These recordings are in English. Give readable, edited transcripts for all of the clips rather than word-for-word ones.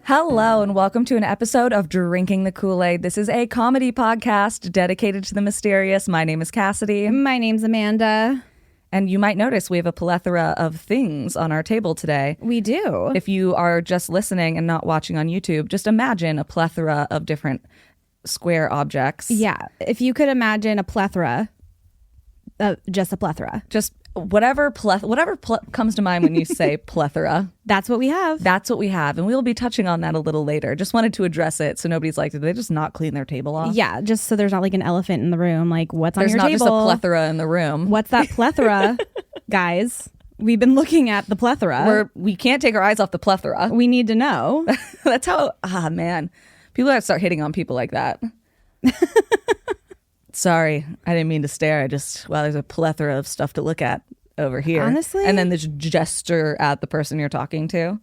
Hello and welcome to an episode of Drinking the Kool-Aid. This is a comedy podcast dedicated to the mysterious. My name is Cassidy. My name's Amanda. And you might notice we have a plethora of things on our table today. We do. If you are just listening and not watching on YouTube, just imagine a plethora of different square objects. Yeah. If you could imagine a plethora, just a plethora. Just whatever comes to mind when you say plethora. That's what we have. That's what we have. And we'll be touching on that a little later. Just wanted to address it so nobody's like, did they just not clean their table off? Yeah, just so there's not like an elephant in the room. Like, what's on There's your table? There's not just a plethora in the room. What's that plethora, guys? We've been looking at the plethora. We can't take our eyes off the plethora. We need to know. That's how, man. People have to start hitting on people like that. Sorry, I didn't mean to stare. There's a plethora of stuff to look at over here. Honestly? And then this gesture at the person you're talking to.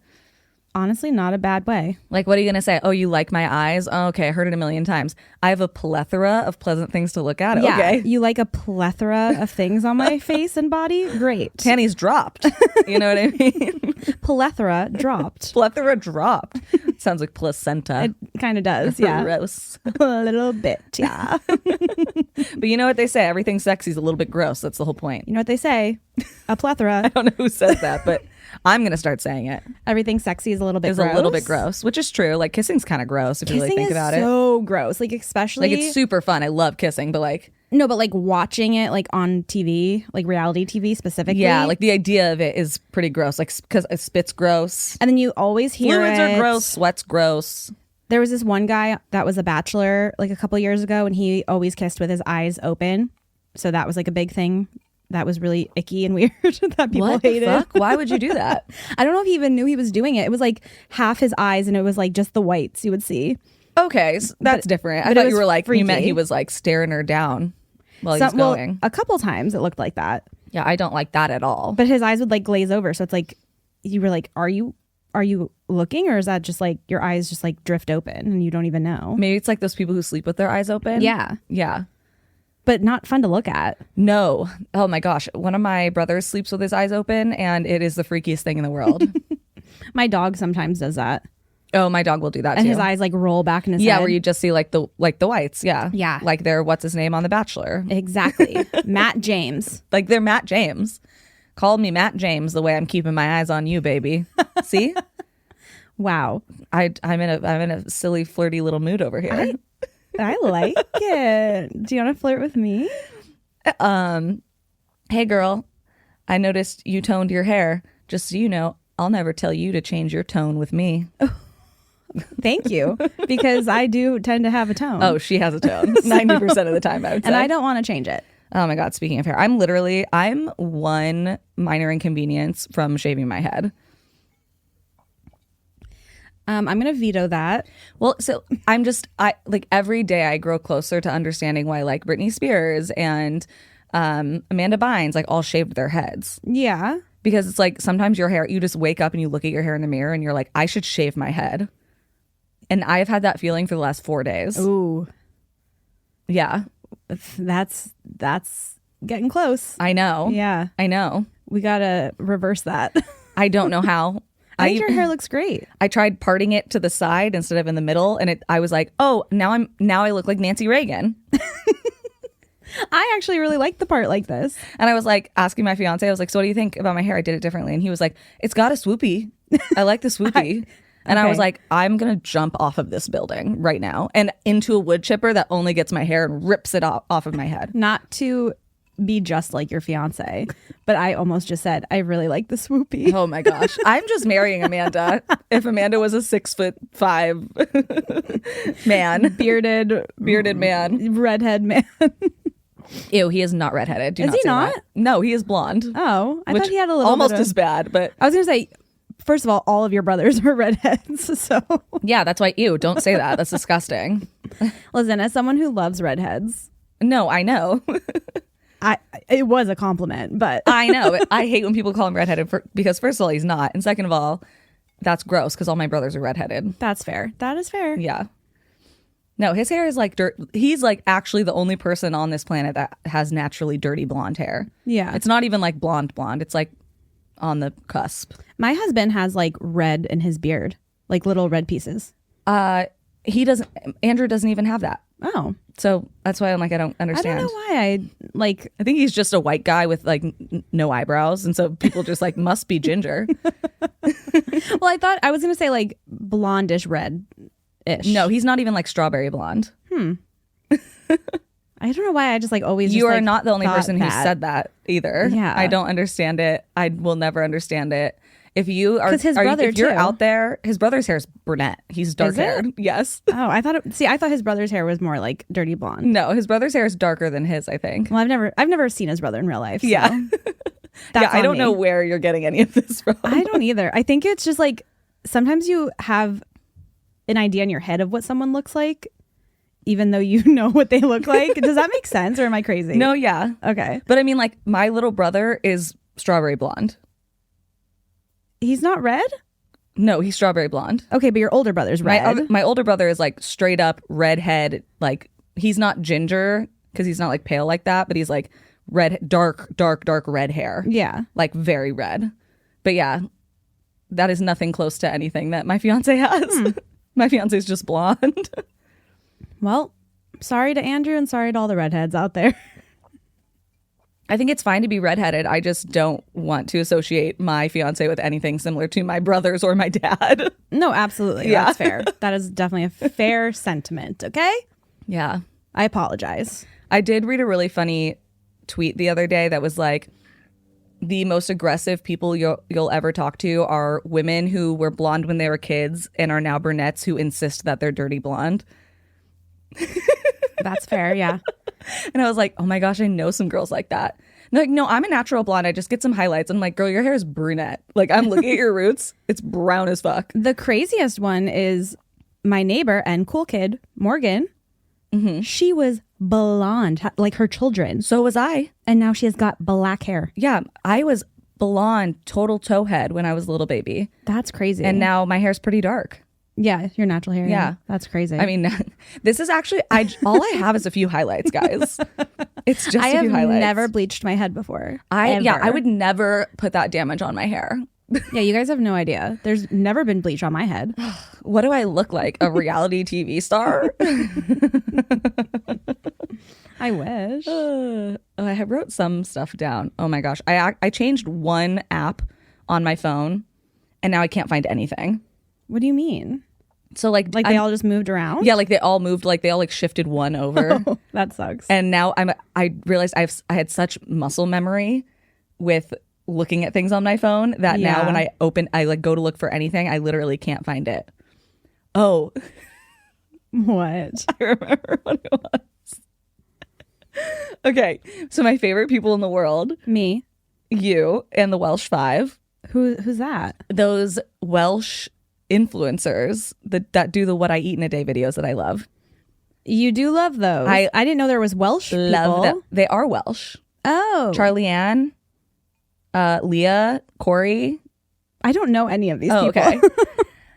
Honestly, not a bad way. Like, what are you going to say? Oh, you like my eyes? Oh, okay, I heard it a million times. I have a plethora of pleasant things to look at. Yeah, okay. you like a plethora of things on my face and body? Great. Panties dropped. You know what I mean? Plethora dropped. Plethora dropped. Sounds like placenta. It kind of does, yeah. Gross. A little bit, yeah. But you know what they say? Everything sexy is a little bit gross. That's the whole point. You know what they say? A plethora. I don't know who says that, but I'm going to start saying it. Everything sexy is a little bit gross. It's a little bit gross, which is true. Like, kissing's kind of gross if you really think about it. Kissing is so gross. Like, especially... Like, it's super fun. I love kissing, but like... No, but like watching it like on TV, like reality TV specifically. Yeah, like the idea of it is pretty gross. Like, because spit's gross. And then you always hear Fluids it. are gross. Sweat's gross. There was this one guy that was a bachelor like a couple years ago, and he always kissed with his eyes open. So that was like a big thing. That was really icky and weird that people hated. What the fuck? Why would you do that? I don't know if he even knew he was doing it. It was like half his eyes, and it was like just the whites you would see. Okay, so that's different. I thought you were like, freaky. You meant he was like staring her down while he's going. Well, a couple times it looked like that. Yeah, I don't like that at all. But his eyes would like glaze over. So it's like, you were like, are you looking, or is that just like your eyes just like drift open and you don't even know? Maybe it's like those people who sleep with their eyes open. Yeah. Yeah. But not fun to look at. No. Oh my gosh. One of my brothers sleeps with his eyes open, and it is the freakiest thing in the world. My dog sometimes does that. Oh, my dog will do that and too. His eyes like roll back in his head. Yeah, where you just see like the whites. Yeah. Yeah. Like they're what's his name on The Bachelor. Exactly. Matt James. Like they're Matt James. Call me Matt James the way I'm keeping my eyes on you, baby. See? Wow. I'm in a silly, flirty little mood over here. I like it. Do you want to flirt with me? Hey girl, I noticed you toned your hair. Just so you know, I'll never tell you to change your tone with me. Thank you, because I do tend to have a tone. Oh, she has a tone 90% of the time, I would say. And I don't want to change it. Oh my God, speaking of hair, I'm one minor inconvenience from shaving my head. I'm going to veto that. Well, so I like every day I grow closer to understanding why like Britney Spears and Amanda Bynes like all shaved their heads. Yeah. Because it's like sometimes your hair, you just wake up and you look at your hair in the mirror and you're like, I should shave my head. And I've had that feeling for the last 4 days. Ooh. Yeah. That's getting close. I know. Yeah. I know. We got to reverse that. I don't know how. I think your hair looks great. I tried parting it to the side instead of in the middle, and I was like, oh, now I look like Nancy Reagan. I actually really like the part like this. And I was like asking my fiance, I was like, so what do you think about my hair? I did it differently. And he was like, it's got a swoopy. I like the swoopy. And I was like, I'm going to jump off of this building right now and into a wood chipper that only gets my hair and rips it off of my head. Not to be just like your fiance, but I almost just said, I really like the swoopy. Oh my gosh. I'm just marrying Amanda. If Amanda was a 6'5" man. Bearded man. Redhead man. Ew, he is not redheaded. Is he not? That. No, he is blonde. Oh, I thought he had a little almost bit of... as bad, but I was going to say, first of all of your brothers are redheads, so... Yeah, that's why, ew, don't say that. That's disgusting. Listen, as someone who loves redheads... No, I know. It was a compliment, but... I know, but I hate when people call him redheaded because first of all, he's not. And second of all, that's gross because all my brothers are redheaded. That's fair. That is fair. Yeah. No, his hair is like dirt. He's like actually the only person on this planet that has naturally dirty blonde hair. Yeah. It's not even like blonde. It's like on the cusp. My husband has like red in his beard. Like little red pieces. Andrew doesn't even have that. Oh. So that's why I'm like, I don't understand. I don't know why I think he's just a white guy with like no eyebrows. And so people just like must be ginger. Well, I thought I was going to say like blondish red-ish. No, he's not even like strawberry blonde. I don't know why I just like always You just, are like, not the only thought person who that. said that either. Yeah. I don't understand it. I will never understand it. If you are, 'Cause his brother, if you're too. out there, his brother's hair is brunette. He's dark Is it? haired. Yes. Oh, I thought his brother's hair was more like dirty blonde. No, his brother's hair is darker than his, I think. Well, I've never seen his brother in real life. So Yeah. that's I on don't me. know where you're getting any of this from. I don't either. I think it's just like sometimes you have an idea in your head of what someone looks like, even though you know what they look like. Does that make sense, or am I crazy? No, yeah. Okay. But I mean, like, my little brother is strawberry blonde. He's not red? No, he's strawberry blonde. Okay, but your older brother's red. My older brother is like straight up redhead. Like, he's not ginger because he's not like pale like that, but he's like dark red hair. Yeah. Like very red. But yeah, that is nothing close to anything that my fiance has. My fiance is just blonde. Well, sorry to Andrew and sorry to all the redheads out there. I think it's fine to be redheaded. I just don't want to associate my fiance with anything similar to my brothers or my dad. No, absolutely. Yeah. That's fair. That is definitely a fair sentiment. Okay. Yeah. I apologize. I did read a really funny tweet the other day that was like, the most aggressive people you'll ever talk to are women who were blonde when they were kids and are now brunettes who insist that they're dirty blonde. That's fair. Yeah. And I was like, oh my gosh, I know some girls like that. And they're like, no, I'm a natural blonde. I just get some highlights. I'm like, girl, your hair is brunette. Like, I'm looking at your roots. It's brown as fuck. The craziest one is my neighbor and cool kid, Morgan. Mm-hmm. She was blonde, like her children. So was I. And now she has got black hair. Yeah, I was blonde, total towhead when I was a little baby. That's crazy. And now my hair's pretty dark. Yeah, your natural hair. Yeah. That's crazy. I mean, this is actually, all I have is a few highlights, guys. It's just I a few have highlights. never bleached my head before. I would never put that damage on my hair. Yeah, you guys have no idea. There's never been bleach on my head. What do I look like? A reality TV star? I wish. I wrote some stuff down. Oh my gosh. I changed one app on my phone and now I can't find anything. What do you mean? So like they all just moved around? Yeah, like they all moved, like they all like shifted one over. Oh, that sucks. And now I realized I had such muscle memory with looking at things on my phone that now when I like go to look for anything, I literally can't find it. Oh. What? I remember what it was. Okay, so my favorite people in the world, Me. you and the Welsh Five. Who's that? Those Welsh influencers that do the what I eat in a day videos that I love. You do love those. I didn't know there was Welsh Love people. them. They are Welsh. Oh. Charlie Ann, Leah, Corey. I don't know any of these people. Okay.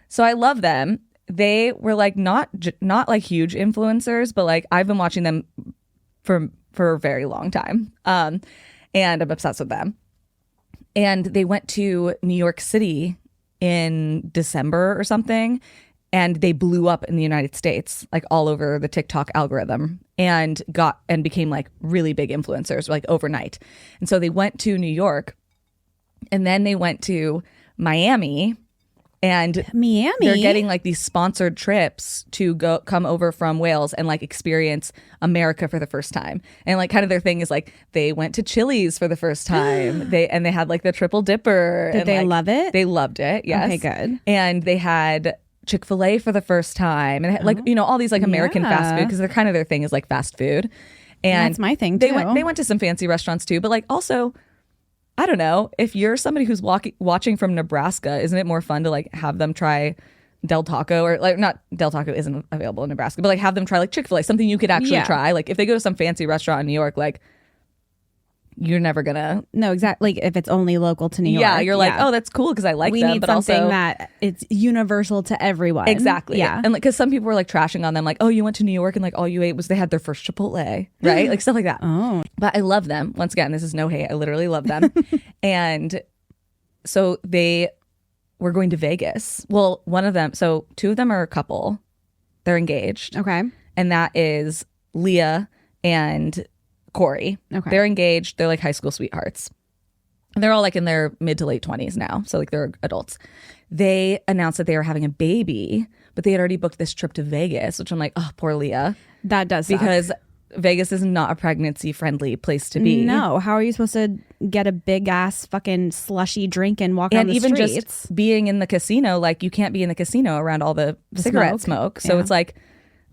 So I love them. They were like not like huge influencers, but like I've been watching them for a very long time. And I'm obsessed with them. And they went to New York City in December or something, and they blew up in the United States, like all over the TikTok algorithm, and became like really big influencers like overnight. And so they went to New York, and then they went to Miami. And Miami, they're getting like these sponsored trips to come over from Wales and like experience America for the first time. And like kind of their thing is like they went to Chili's for the first time. They had like the triple dipper. Did they love it? They loved it. Yes. Okay, good. And they had Chick-fil-A for the first time, and like all these like American fast food, because they're kind of their thing is like fast food. And that's my thing too. They went to some fancy restaurants too, but like also, I don't know, if you're somebody who's watching from Nebraska, isn't it more fun to like have them try Del Taco, or like not Del Taco isn't available in Nebraska, but like have them try like Chick-fil-A, something you could actually try. Like if they go to some fancy restaurant in New York, like you're never gonna. No, exactly. Like if it's only local to New York. Yeah, you're like, oh, that's cool because I like we them. need but something also that it's universal to everyone. Exactly. Yeah. And like, because some people were like trashing on them, like, oh, you went to New York and like all you ate was they had their first Chipotle, right? Like stuff like that. Oh. But I love them. Once again, this is no hate. I literally love them. And so they we're going to Vegas. Well, one of them, so two of them are a couple. They're engaged. Okay. And that is Leah and Corey. Okay. They're engaged. They're like high school sweethearts. And they're all like in their mid to late 20s now. So like they're adults. They announced that they were having a baby, but they had already booked this trip to Vegas, which I'm like, oh, poor Leah. That does suck. Because Vegas is not a pregnancy friendly place to be. No. How are you supposed to get a big ass fucking slushy drink and walk on the even streets? Just being in the casino, like you can't be in the casino around all the cigarette smoke. So it's like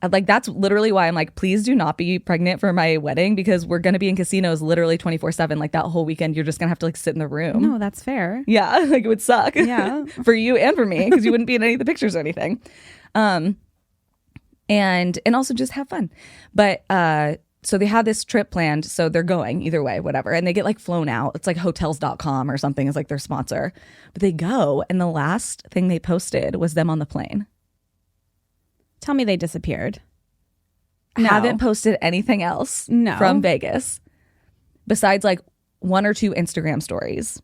that's literally why I'm like, please do not be pregnant for my wedding, because we're going to be in casinos literally 24/7. Like that whole weekend, you're just going to have to like sit in the room. No, that's fair. Yeah, like it would suck. Yeah. For you and for me, because you wouldn't be in any of the pictures or anything. And also just have fun. But so they have this trip planned, so they're going either way, whatever. And they get like flown out. It's like hotels.com or something is like their sponsor. But they go, and the last thing they posted was them on the plane. Tell me they disappeared. No. Haven't posted anything else from Vegas besides like one or two Instagram stories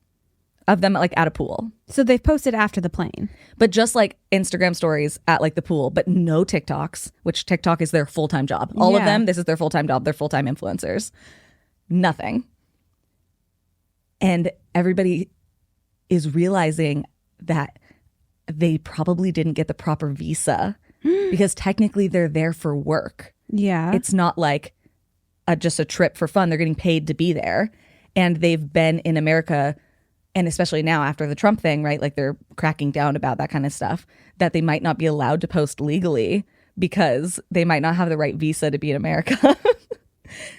of them like at a pool. So they've posted after the plane. But just like Instagram stories at like the pool, but no TikToks, which TikTok is their full-time job. All of them, this is their full-time job. They're full-time influencers. Nothing. And everybody is realizing that they probably didn't get the proper visa because technically they're there for work. Yeah. It's not like just a trip for fun. They're getting paid to be there. And they've been in America, and especially now after the Trump thing, right? Like they're cracking down about that kind of stuff, that they might not be allowed to post legally because they might not have the right visa to be in America.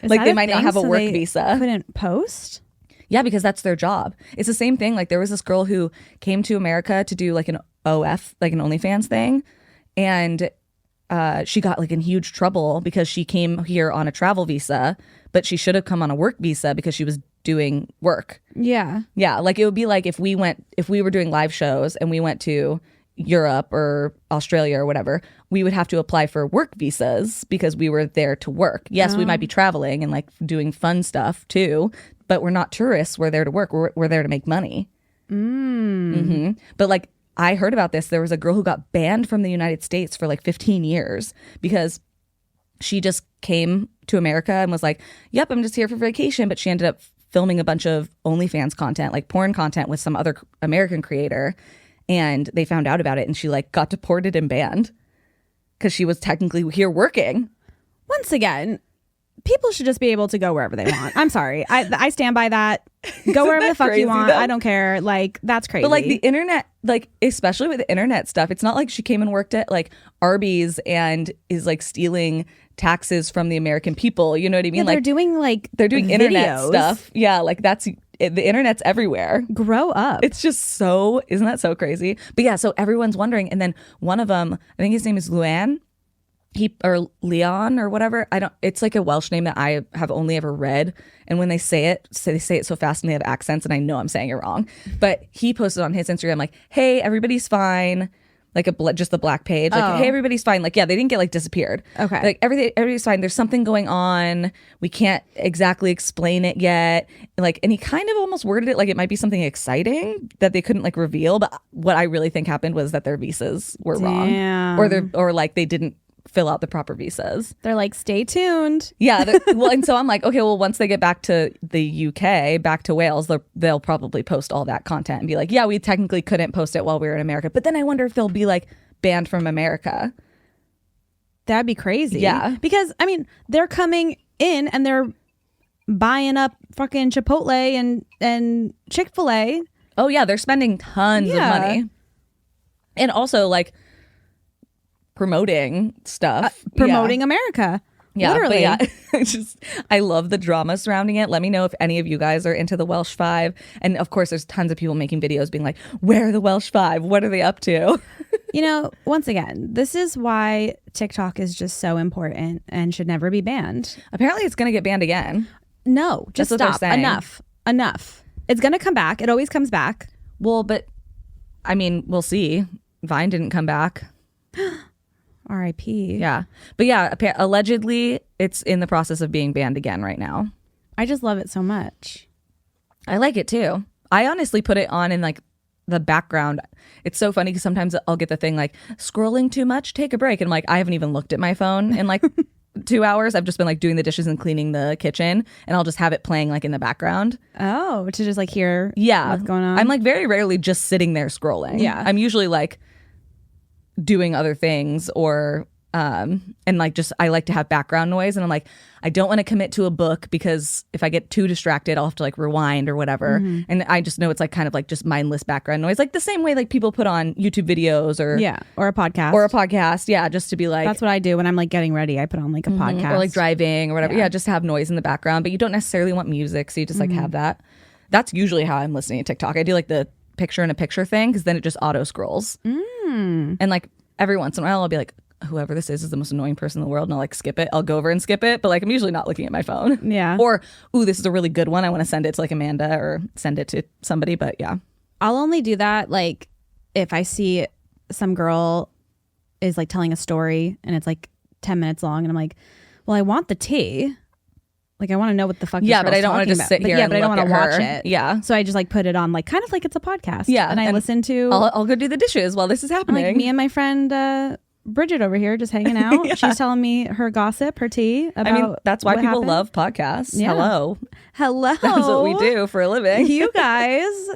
Like they might not have a work visa. Couldn't post? Yeah, because that's their job. It's the same thing. Like there was this girl who came to America to do like an OF, like an OnlyFans thing. And she got like in huge trouble because she came here on a travel visa, but she should have come on a work visa because she was doing work. Yeah. Yeah. Like it would be like if we were doing live shows and we went to Europe or Australia or whatever, we would have to apply for work visas because we were there to work. Yes, we might be traveling and like doing fun stuff too, but we're not tourists. We're there to work. We're there to make money. Mm-hmm. But like, I heard about this. There was a girl who got banned from the United States for like 15 years because she just came to America and was like, yep, I'm just here for vacation. But she ended up filming a bunch of OnlyFans content, like porn content with some other American creator. And they found out about it and she like got deported and banned because she was technically here working. Once again, people should just be able to go wherever they want. I'm sorry. I stand by that. Go wherever the fuck crazy, you want. though? I don't care. Like, that's crazy. But like the internet, like especially with the internet stuff, it's not like she came and worked at like Arby's and is like stealing taxes from the American people. You know what I mean? Yeah, like they're doing internet stuff. Yeah, like the internet's everywhere. Grow up. It's just so, isn't that so crazy? But yeah, so everyone's wondering. And then one of them, I think his name is Luan. Or Leon or whatever. It's like a Welsh name that I have only ever read. And when they say it so fast and they have accents and I know I'm saying it wrong. But he posted on his Instagram like, hey, everybody's fine. Like just the black page. Like, hey, everybody's fine. Like, yeah, they didn't get like disappeared. Okay. Like everybody's fine. There's something going on. We can't exactly explain it yet. Like, and he kind of almost worded it like it might be something exciting that they couldn't like reveal. But what I really think happened was that their visas were wrong. Or like they didn't fill out the proper visas. They're like, stay tuned. Yeah. Well, and so I'm like, okay, well, once they get back to the UK, back to Wales, they'll probably post all that content and be like, yeah, we technically couldn't post it while we were in America. But then I wonder if they'll be like banned from America. That'd be crazy. Yeah. Because, I mean, they're coming in and they're buying up fucking Chipotle and Chick-fil-A. Oh, yeah. They're spending tons of money. And also, like, promoting stuff. Promoting America. Yeah, literally. Yeah, I love the drama surrounding it. Let me know if any of you guys are into the Welsh Five. And of course, there's tons of people making videos being like, where are the Welsh Five? What are they up to? You know, once again, this is why TikTok is just so important and should never be banned. Apparently, it's going to get banned again. No, just stop. Enough. It's going to come back. It always comes back. Well, but I mean, we'll see. Vine didn't come back. R.I.P. Yeah. But yeah, allegedly it's in the process of being banned again right now. I just love it so much. I like it too. I honestly put it on in like the background. It's so funny because sometimes I'll get the thing like scrolling too much, take a break. And I'm like, I haven't even looked at my phone in like 2 hours. I've just been like doing the dishes and cleaning the kitchen, and I'll just have it playing like in the background. Oh, to just like hear what's going on. I'm like very rarely just sitting there scrolling. Yeah. I'm usually like doing other things or and like just I like to have background noise, and I'm like, I don't want to commit to a book because if I get too distracted I'll have to like rewind or whatever. And I just know it's like kind of like just mindless background noise, like the same way like people put on YouTube videos or or a podcast. Yeah, just to be like, that's what I do when I'm like getting ready. I put on like a podcast or like driving or whatever. Yeah, just to have noise in the background, but you don't necessarily want music, so you just like have that. That's usually how I'm listening to TikTok. I do like the picture in a picture thing because then it just auto scrolls. And like every once in a while I'll be like, whoever this is the most annoying person in the world, and I'll like skip it. I'll go over and skip it, but like I'm usually not looking at my phone. Yeah. Or, ooh, this is a really good one, I want to send it to like Amanda or send it to somebody. But yeah, I'll only do that like if I see some girl is like telling a story and it's like 10 minutes long, and I'm like, well, I want the tea. Like I want to know what the fuck. Yeah, but I don't want to just sit here. But I don't want to watch it. Yeah. So I just like put it on, like kind of like it's a podcast. Yeah, and I listen to. I'll go do the dishes while this is happening. Like me and my friend Bridget over here just hanging out. Yeah. She's telling me her gossip, her tea about. I mean, that's why people happened. Love podcasts. Yeah. Hello. That's what we do for a living. You guys,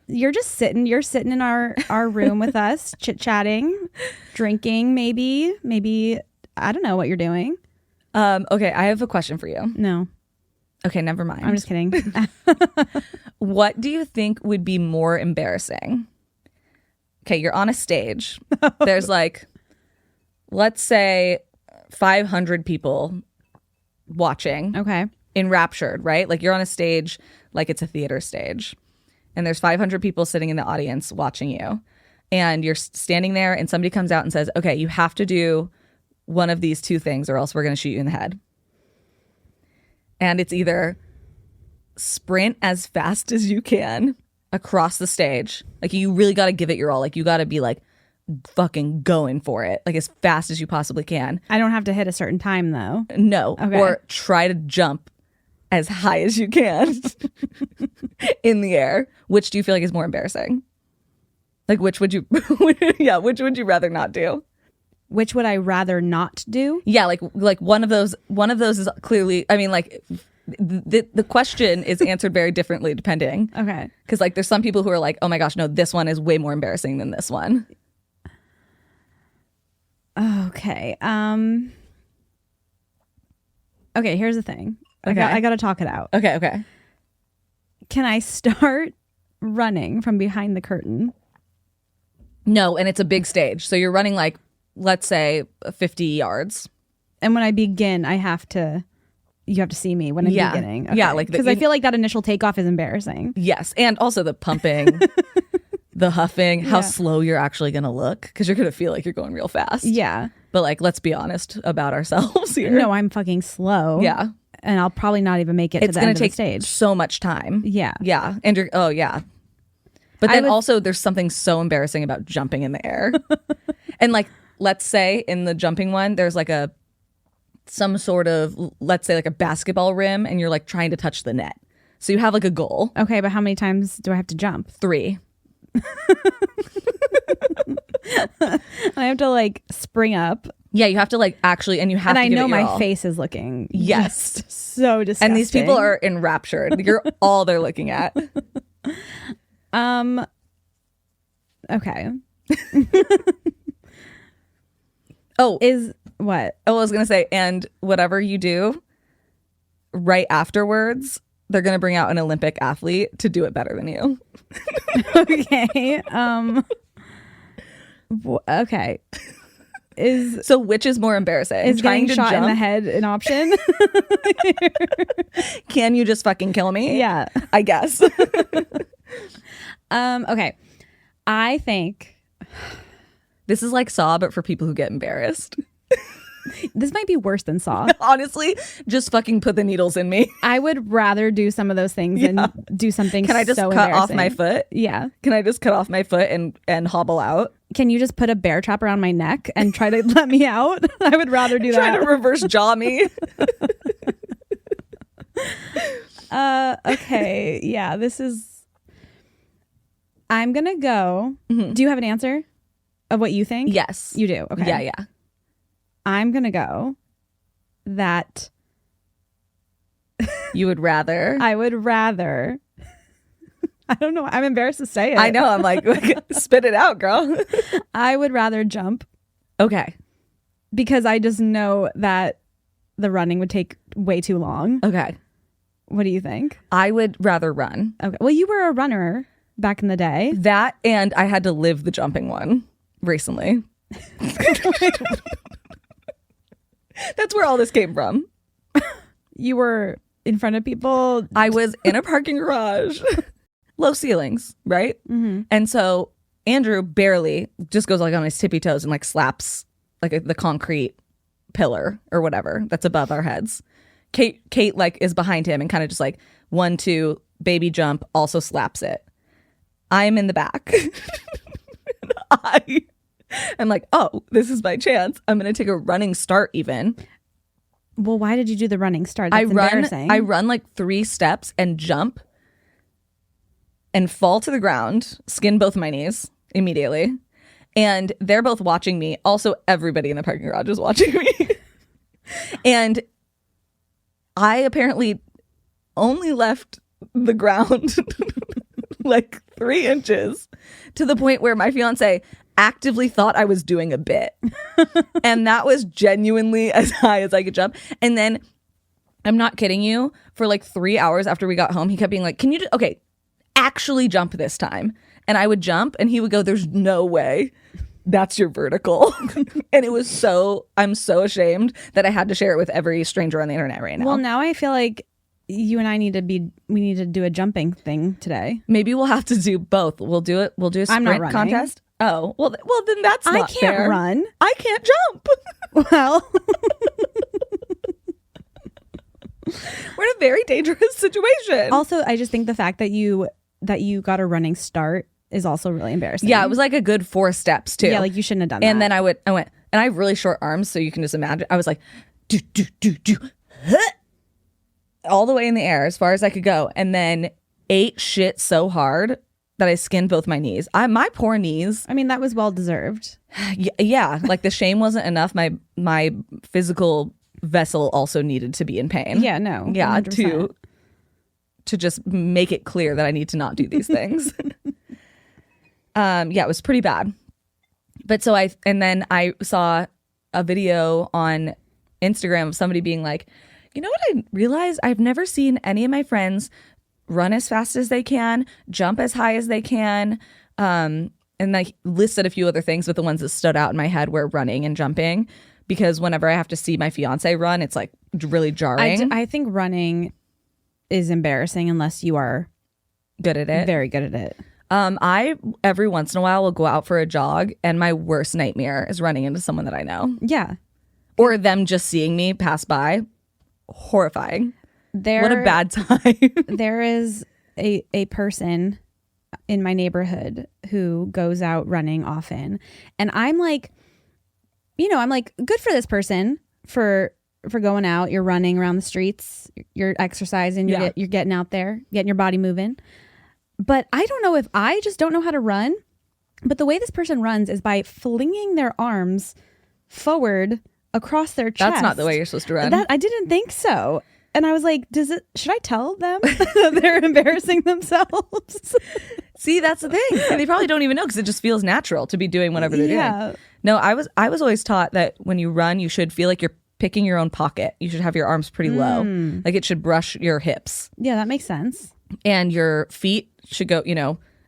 you're just sitting. You're sitting in our room with us, chit chatting, drinking. Maybe I don't know what you're doing. Okay, I have a question for you. No. Okay, never mind. I'm just kidding. What do you think would be more embarrassing? Okay, you're on a stage. There's like, let's say 500 people watching. Okay. Enraptured, right? Like you're on a stage, like it's a theater stage. And there's 500 people sitting in the audience watching you. And you're standing there and somebody comes out and says, okay, you have to do one of these two things or else we're going to shoot you in the head. And it's either sprint as fast as you can across the stage. Like you really got to give it your all. Like you got to be like fucking going for it. Like as fast as you possibly can. I don't have to hit a certain time though. No. Okay. Or try to jump as high as you can in the air. Which do you feel like is more embarrassing? Like which would you which would you rather not do? Which would I rather not do? Yeah, like one of those is clearly, I mean, like the question is answered very differently depending. Okay. Because like there's some people who are like, oh my gosh, no, this one is way more embarrassing than this one. Okay. Okay, here's the thing. Okay. I got to talk it out. Okay. Can I start running from behind the curtain? No, and it's a big stage. So you're running like, let's say 50 yards. And when I begin, you have to see me when I'm beginning. Okay. Yeah, like because I feel like that initial takeoff is embarrassing. Yes, and also the pumping, the huffing, how slow you're actually going to look because you're going to feel like you're going real fast. Yeah. But like, let's be honest about ourselves here. No, I'm fucking slow. Yeah. And I'll probably not even make it to the end of the stage. It's going to take so much time. Yeah. Yeah. And you're, oh yeah. But then also there's something so embarrassing about jumping in the air. And like, let's say in the jumping one, there's like some sort of, let's say like a basketball rim and you're like trying to touch the net. So you have like a goal. Okay, but how many times do I have to jump? 3. I have to like spring up. Yeah, you have to like actually, and you have and to I give know it your my all. face is looking Yes. so disgusting. And these people are enraptured. You're all they're looking at. Okay. Oh, is what? Oh, I was gonna say, and whatever you do, right afterwards, they're gonna bring out an Olympic athlete to do it better than you. Okay. Okay. So which is more embarrassing? Is trying getting to shot jump? in the head an option? Can you just fucking kill me? Yeah. I guess. Okay. I think this is like Saw, but for people who get embarrassed. this might be worse than Saw. Honestly, just fucking put the needles in me. I would rather do some of those things than do something. Can I just so cut off my foot? Yeah. Can I just cut off my foot and hobble out? Can you just put a bear trap around my neck and try to let me out? I would rather do that. Try to reverse jaw me. Okay. Yeah, this is... I'm going to go. Mhm. Do you have an answer of what you think? Yes. You do? Okay. Yeah. I'm going to go that You would rather. I would rather. I don't know. I'm embarrassed to say it. I know. I'm like, spit it out, girl. I would rather jump Okay. because I just know that the running would take way too long. Okay. What do you think? I would rather run. Okay. Well, you were a runner back in the day. That, and I had to live the jumping one recently. That's where all this came from. You were in front of people. I was in a parking garage, low ceilings, right? Mm-hmm. And so Andrew barely just goes like on his tippy toes and like slaps like the concrete pillar or whatever that's above our heads. Kate like is behind him and kind of just like 1, 2, baby jump, also slaps it. I'm in the back. I'm like, oh, this is my chance. I'm going to take a running start even. Well, why did you do the running start? That's embarrassing. I run like 3 steps and jump and fall to the ground, skin both my knees immediately. And they're both watching me. Also, everybody in the parking garage is watching me. And I apparently only left the ground like 3 inches to the point where my fiance actively thought I was doing a bit. And that was genuinely as high as I could jump. And then, I'm not kidding you, for like 3 hours after we got home, he kept being like, can you actually jump this time? And I would jump and he would go, there's no way that's your vertical. And it was I'm so ashamed that I had to share it with every stranger on the internet right now. Well, now I feel like you and I need to do a jumping thing today. Maybe we'll have to do both. We'll do a sprint I'm not running. contest. Oh, well then that's not I can't fair. run. I can't jump. Well, We're in a very dangerous situation. also, I just think the fact that you got a running start is also really embarrassing. Yeah, it was like a good 4 steps too. Yeah, like you shouldn't have done that. And then I went, and I have really short arms, so you can just imagine. I was like, do, huh, all the way in the air as far as I could go, and then ate shit so hard that I skinned both my knees. My poor knees. I mean, that was well deserved. Yeah, like the shame wasn't enough. My physical vessel also needed to be in pain. Yeah, no. Yeah, 100%. to just make it clear that I need to not do these things. Yeah, it was pretty bad. But then I saw a video on Instagram of somebody being like, you know what I realized? I've never seen any of my friends run as fast as they can, jump as high as they can. And I listed a few other things, but the ones that stood out in my head were running and jumping. Because whenever I have to see my fiance run, it's like really jarring. I think running is embarrassing unless you are good at it. Very good at it. I every once in a while will go out for a jog, and my worst nightmare is running into someone that I know. Yeah. Or them just seeing me pass by. Horrifying. What a bad time. There is a person in my neighborhood who goes out running often, and I'm like, good for this person for going out. You're running around the streets, you're exercising, you're getting out there, getting your body moving. But I don't know if I just don't know how to run. But the way this person runs is by flinging their arms forward across their chest. That's not the way you're supposed to run. I didn't think so. And I was like, should I tell them that they're embarrassing themselves? See, that's the thing. And they probably don't even know because it just feels natural to be doing whatever they're doing. No, I was always taught that when you run, you should feel like you're picking your own pocket. You should have your arms pretty low. Like it should brush your hips. Yeah, that makes sense. And your feet should go,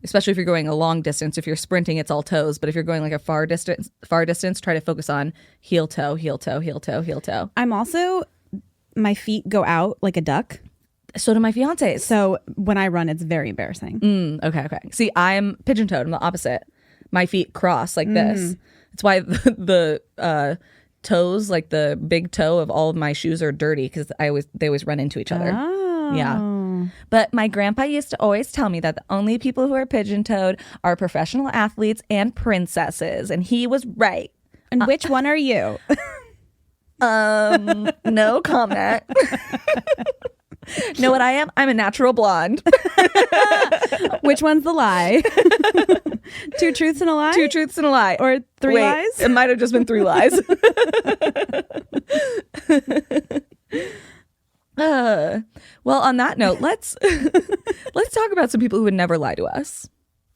especially if you're going a long distance. If you're sprinting, it's all toes. But if you're going like a far distance, try to focus on heel toe, heel toe, heel toe, heel toe. I'm also, my feet go out like a duck. So do my fiance's. So when I run, it's very embarrassing. Okay. See, I'm pigeon-toed. I'm the opposite. My feet cross like this. That's why the toes, like the big toe of all of my shoes are dirty because they always run into each other. Oh. Yeah. But my grandpa used to always tell me that the only people who are pigeon-toed are professional athletes and princesses. And he was right. And which one are you? No comment. Know what I am? I'm a natural blonde. Which one's the lie? 2 truths and a lie? 2 truths and a lie. Or 3 lies? It might have just been 3 lies. Well, on that note, let's talk about some people who would never lie to us.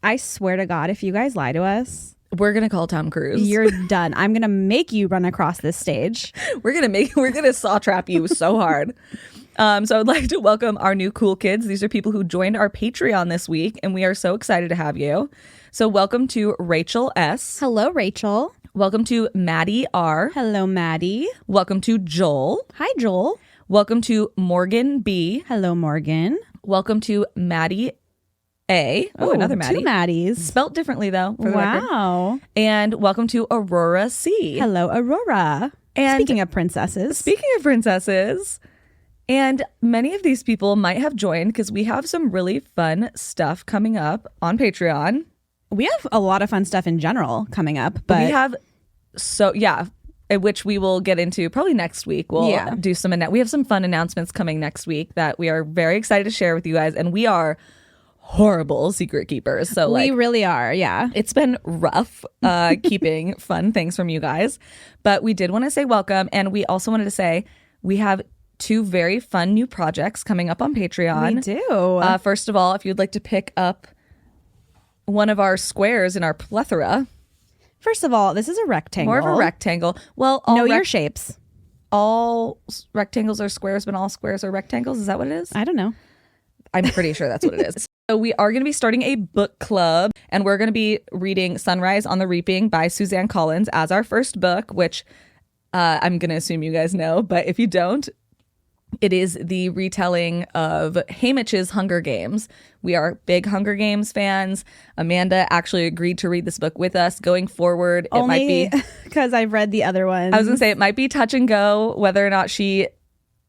I swear to God, if you guys lie to us, we're gonna call Tom Cruise. You're done. I'm gonna make you run across this stage. We're gonna saw trap you so hard. So I'd like to welcome our new cool kids. These are people who joined our Patreon this week, and we are so excited to have you. So welcome to Rachel S. Hello, Rachel. Welcome to Maddie R. Hello, Maddie. Welcome to Joel. Hi, Joel. Welcome to Morgan B. Hello, Morgan. Welcome to Maddie A. Oh, another Maddie. 2 Maddies. Spelt differently, though, for the record. Wow. And welcome to Aurora C. Hello, Aurora. And speaking of princesses. And many of these people might have joined because we have some really fun stuff coming up on Patreon. We have a lot of fun stuff in general coming up, but we have which we will get into probably next week. We'll do some we have some fun announcements coming next week that we are very excited to share with you guys, and we are horrible secret keepers. So we really are. Yeah. It's been rough keeping fun things from you guys, but we did want to say welcome, and we also wanted to say we have 2 very fun new projects coming up on Patreon. We do. First of all, if you'd like to pick up one of our squares in our plethora. First of all, this is a rectangle. More of a rectangle. Well, know your shapes. All rectangles are squares, but all squares are rectangles. Is that what it is? I don't know. I'm pretty sure that's what it is. So we are going to be starting a book club, and we're going to be reading Sunrise on the Reaping by Suzanne Collins as our first book, which I'm going to assume you guys know, but if you don't, it is the retelling of Haymitch's Hunger Games. We are big Hunger Games fans. Amanda actually agreed to read this book with us. Going forward, it might be because I've read the other ones. I was going to say it might be touch and go whether or not she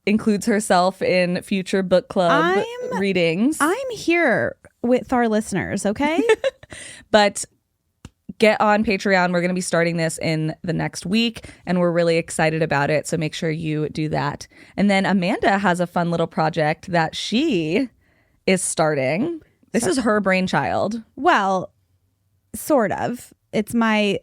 includes herself in future book club readings. I'm here with our listeners, okay? But get on Patreon. We're going to be starting this in the next week, and we're really excited about it. So make sure you do that. And then Amanda has a fun little project that she is starting. This is her brainchild. Well, sort of. It's my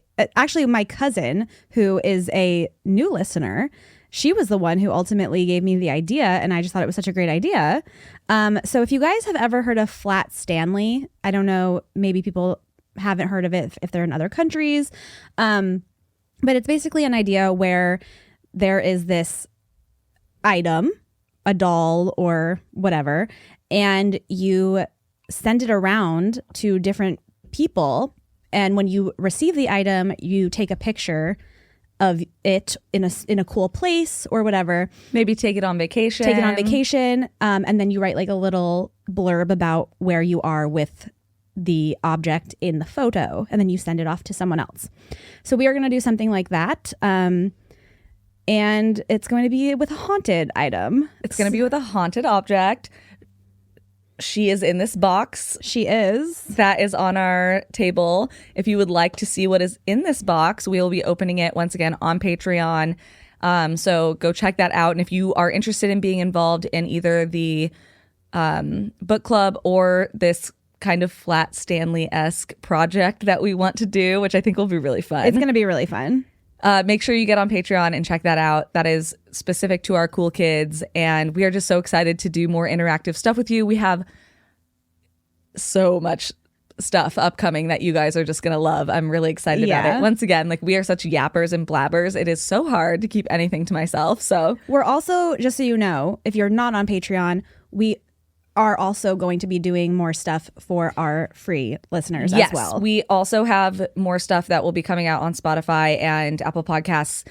cousin, who is a new listener. She was the one who ultimately gave me the idea, and I just thought it was such a great idea. So if you guys have ever heard of Flat Stanley, I don't know, maybe people haven't heard of it if they're in other countries. But it's basically an idea where there is this item, a doll or whatever, and you send it around to different people. And when you receive the item, you take a picture of it in a cool place or whatever. Maybe take it on vacation. And then you write like a little blurb about where you are with the object in the photo, and then you send it off to someone else. So we are going to do something like that. And it's going to be with a haunted item. It's going to be with a haunted object. She is in this box. She is. That is on our table. If you would like to see what is in this box, we will be opening it once again on Patreon. So go check that out. And if you are interested in being involved in either the book club or this kind of Flat Stanley-esque project that we want to do, which I think will be really fun. It's going to be really fun. Make sure you get on Patreon and check that out. That is specific to our cool kids, and we are just so excited to do more interactive stuff with you. We have so much stuff upcoming that you guys are just going to love. I'm really excited about it. Once again, like, we are such yappers and blabbers. It is so hard to keep anything to myself. So we're also, just so you know, if you're not on Patreon, we are also going to be doing more stuff for our free listeners as well. Yes, we also have more stuff that will be coming out on Spotify and Apple Podcasts.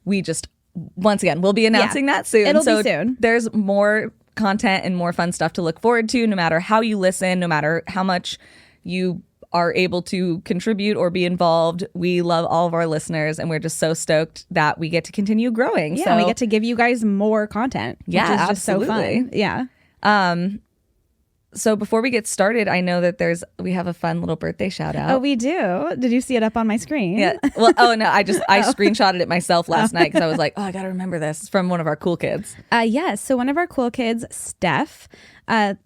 We just, once again, we'll be announcing that soon. It'll be soon. There's more content and more fun stuff to look forward to, no matter how you listen, no matter how much you are able to contribute or be involved. We love all of our listeners, and we're just so stoked that we get to continue growing. Yeah, so we get to give you guys more content. Yeah, which is absolutely. just so fun. Yeah. So before we get started, I know that we have a fun little birthday shout out. Oh, we do. Did you see it up on my screen? Yeah. Well, no, I screenshotted it myself last night because I was like, oh, I got to remember this. It's from one of our cool kids. Yes. So one of our cool kids, Steph,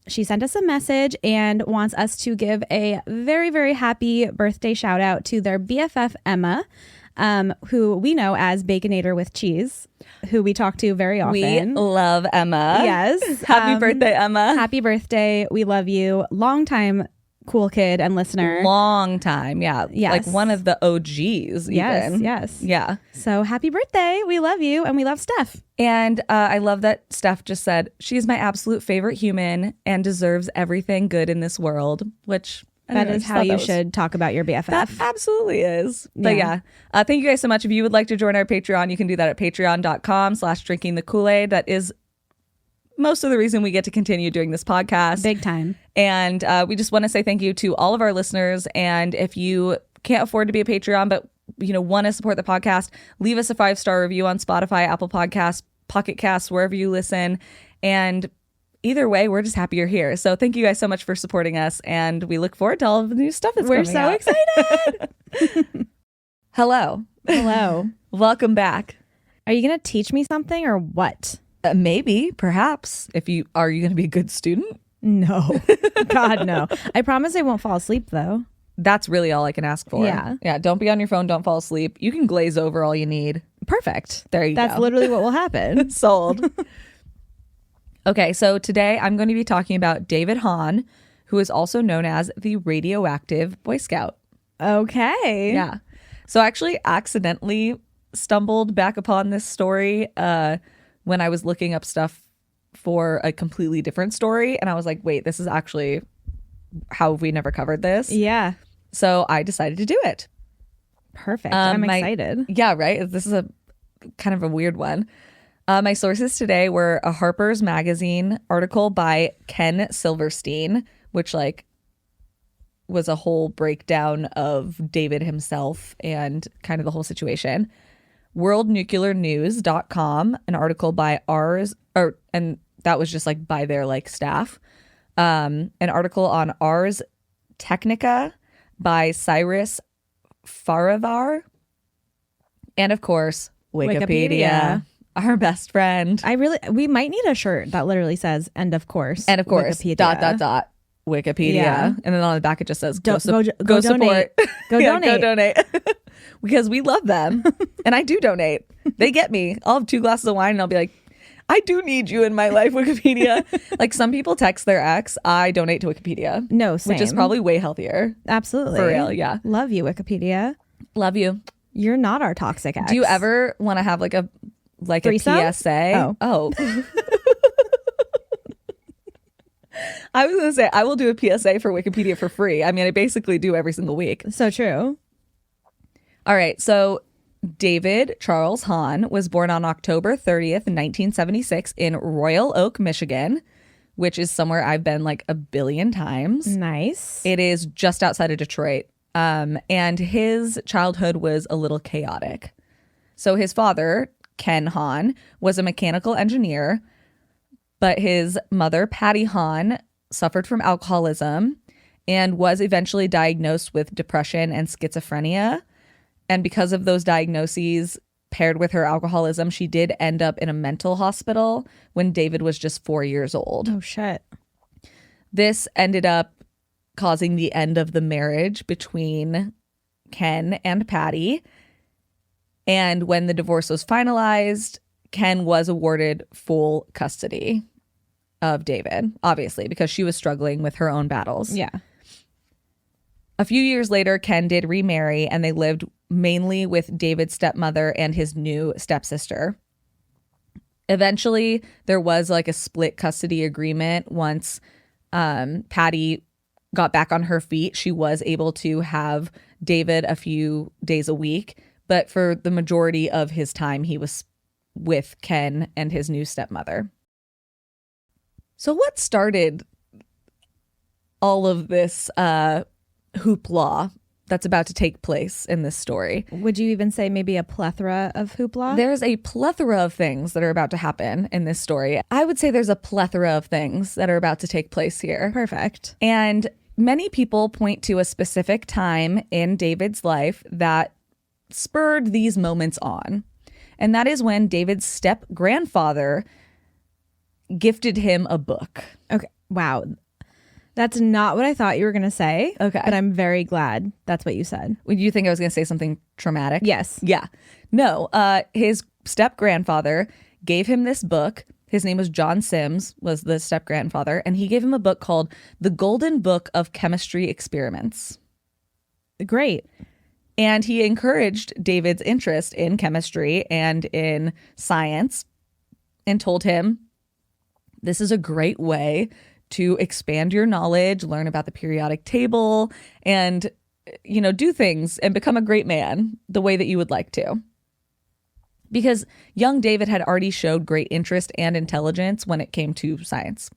she sent us a message and wants us to give a very, very happy birthday shout out to their BFF, Emma, who we know as Baconator with Cheese, who we talk to very often. We love Emma. Yes. Happy birthday, Emma. Happy birthday. We love you. Long time cool kid and listener. Long time. Yeah. Yes. Like one of the OGs. Yes. Even. Yes. Yeah. So happy birthday. We love you and we love Steph. And I love that Steph just said, she's my absolute favorite human and deserves everything good in this world, which... That is how you should talk about your BFF. That absolutely is. But yeah, thank you guys so much. If you would like to join our Patreon, you can do that at patreon.com/drinkingthekool-aid. That is most of the reason we get to continue doing this podcast. Big time. And we just want to say thank you to all of our listeners. And if you can't afford to be a Patreon, but want to support the podcast, leave us a 5-star review on Spotify, Apple Podcasts, Pocket Casts, wherever you listen. And either way, we're just happy you're here. So thank you guys so much for supporting us, and we look forward to all of the new stuff that's coming out. We're so excited. Hello. Welcome back. Are you going to teach me something or what? Maybe, perhaps. Are you going to be a good student? No. God, no. I promise I won't fall asleep, though. That's really all I can ask for. Yeah. Yeah. Don't be on your phone. Don't fall asleep. You can glaze over all you need. Perfect. There you go. That's literally what will happen. Sold. Okay, so today I'm going to be talking about David Hahn, who is also known as the Radioactive Boy Scout. Okay. Yeah. So I actually accidentally stumbled back upon this story when I was looking up stuff for a completely different story. And I was like, wait, this is actually, how have we never covered this? Yeah. So I decided to do it. Perfect. I'm excited. Yeah, right? This is a kind of a weird one. My sources today were a Harper's Magazine article by Ken Silverstein, which was a whole breakdown of David himself and kind of the whole situation. WorldNuclearNews.com, an article by and that was just by their staff. An article on Ars Technica by Cyrus Farivar. And of course, Wikipedia. Our best friend. We might need a shirt that literally says, and of course, Wikipedia. Wikipedia. Yeah. And then on the back, it just says, go support. donate. Go Yeah, donate. Go donate. Because we love them. And I do donate. They get me. I'll have 2 glasses of wine and I'll be like, I do need you in my life, Wikipedia. Some people text their ex, I donate to Wikipedia. No, same. Which is probably way healthier. Absolutely. For real, yeah. Love you, Wikipedia. Love you. You're not our toxic ex. Do you ever want to have a threesome? PSA? Oh. I was going to say, I will do a PSA for Wikipedia for free. I mean, I basically do every single week. So true. All right. So David Charles Hahn was born on October 30th, 1976 in Royal Oak, Michigan, which is somewhere I've been a billion times. Nice. It is just outside of Detroit. And his childhood was a little chaotic. So his father, Ken Hahn, was a mechanical engineer, but his mother, Patty Hahn, suffered from alcoholism and was eventually diagnosed with depression and schizophrenia. And because of those diagnoses paired with her alcoholism, she did end up in a mental hospital when David was just 4 years old. Oh, shit. This ended up causing the end of the marriage between Ken and Patty. And when the divorce was finalized, Ken was awarded full custody of David, obviously, because she was struggling with her own battles. Yeah. A few years later, Ken did remarry, and they lived mainly with David's stepmother and his new stepsister. Eventually, there was a split custody agreement. Once Patty got back on her feet, she was able to have David a few days a week. But for the majority of his time, he was with Ken and his new stepmother. So what started all of this hoopla that's about to take place in this story. Would you even say maybe a plethora of hoopla? There's a plethora of things that are about to happen in this story. I would say there's a plethora of things that are about to take place here. Perfect. And many people point to a specific time in David's life that spurred these moments on. And that is when David's step-grandfather gifted him a book. Okay. Wow. That's not what I thought you were going to say. Okay. But I'm very glad that's what you said. Would you think I was going to say something traumatic? Yes. Yeah. No. His step-grandfather gave him this book. His name was John Sims, was the step-grandfather. And he gave him a book called The Golden Book of Chemistry Experiments. Great. And he encouraged David's interest in chemistry and in science and told him, this is a great way to expand your knowledge, learn about the periodic table, and, you know, do things and become a great man the way that you would like to. Because young David had already showed great interest and intelligence when it came to science.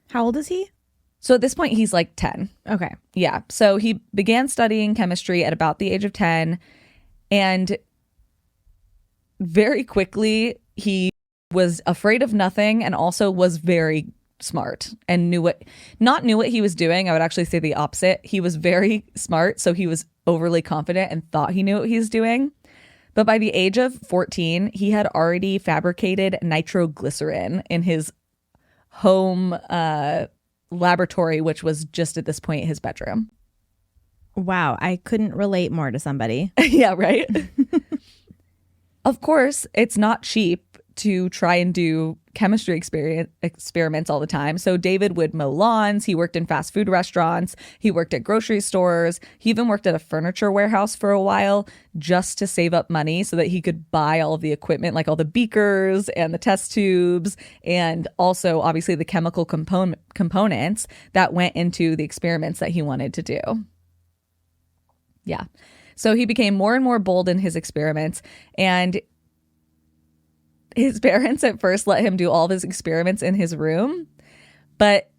How old is he? So at this point, he's like 10. Okay. Yeah. So he began studying chemistry at about the age of 10. And very quickly, he was afraid of nothing and also was very smart and knew what he was doing. I would actually say the opposite. He was very smart. So he was overly confident and thought he knew what he was doing. But by the age of 14, he had already fabricated nitroglycerin in his home laboratory, which was just at this point his bedroom. Wow. I couldn't relate more to somebody. Yeah, right? Of course, it's not cheap to try and do chemistry experiments all the time. So David would mow lawns. He worked in fast food restaurants. He worked at grocery stores. He even worked at a furniture warehouse for a while just to save up money so that he could buy all of the equipment, like all the beakers and the test tubes, and also obviously the chemical components that went into the experiments that he wanted to do. Yeah. So he became more and more bold in his experiments, and his parents at first let him do all of his experiments in his room, but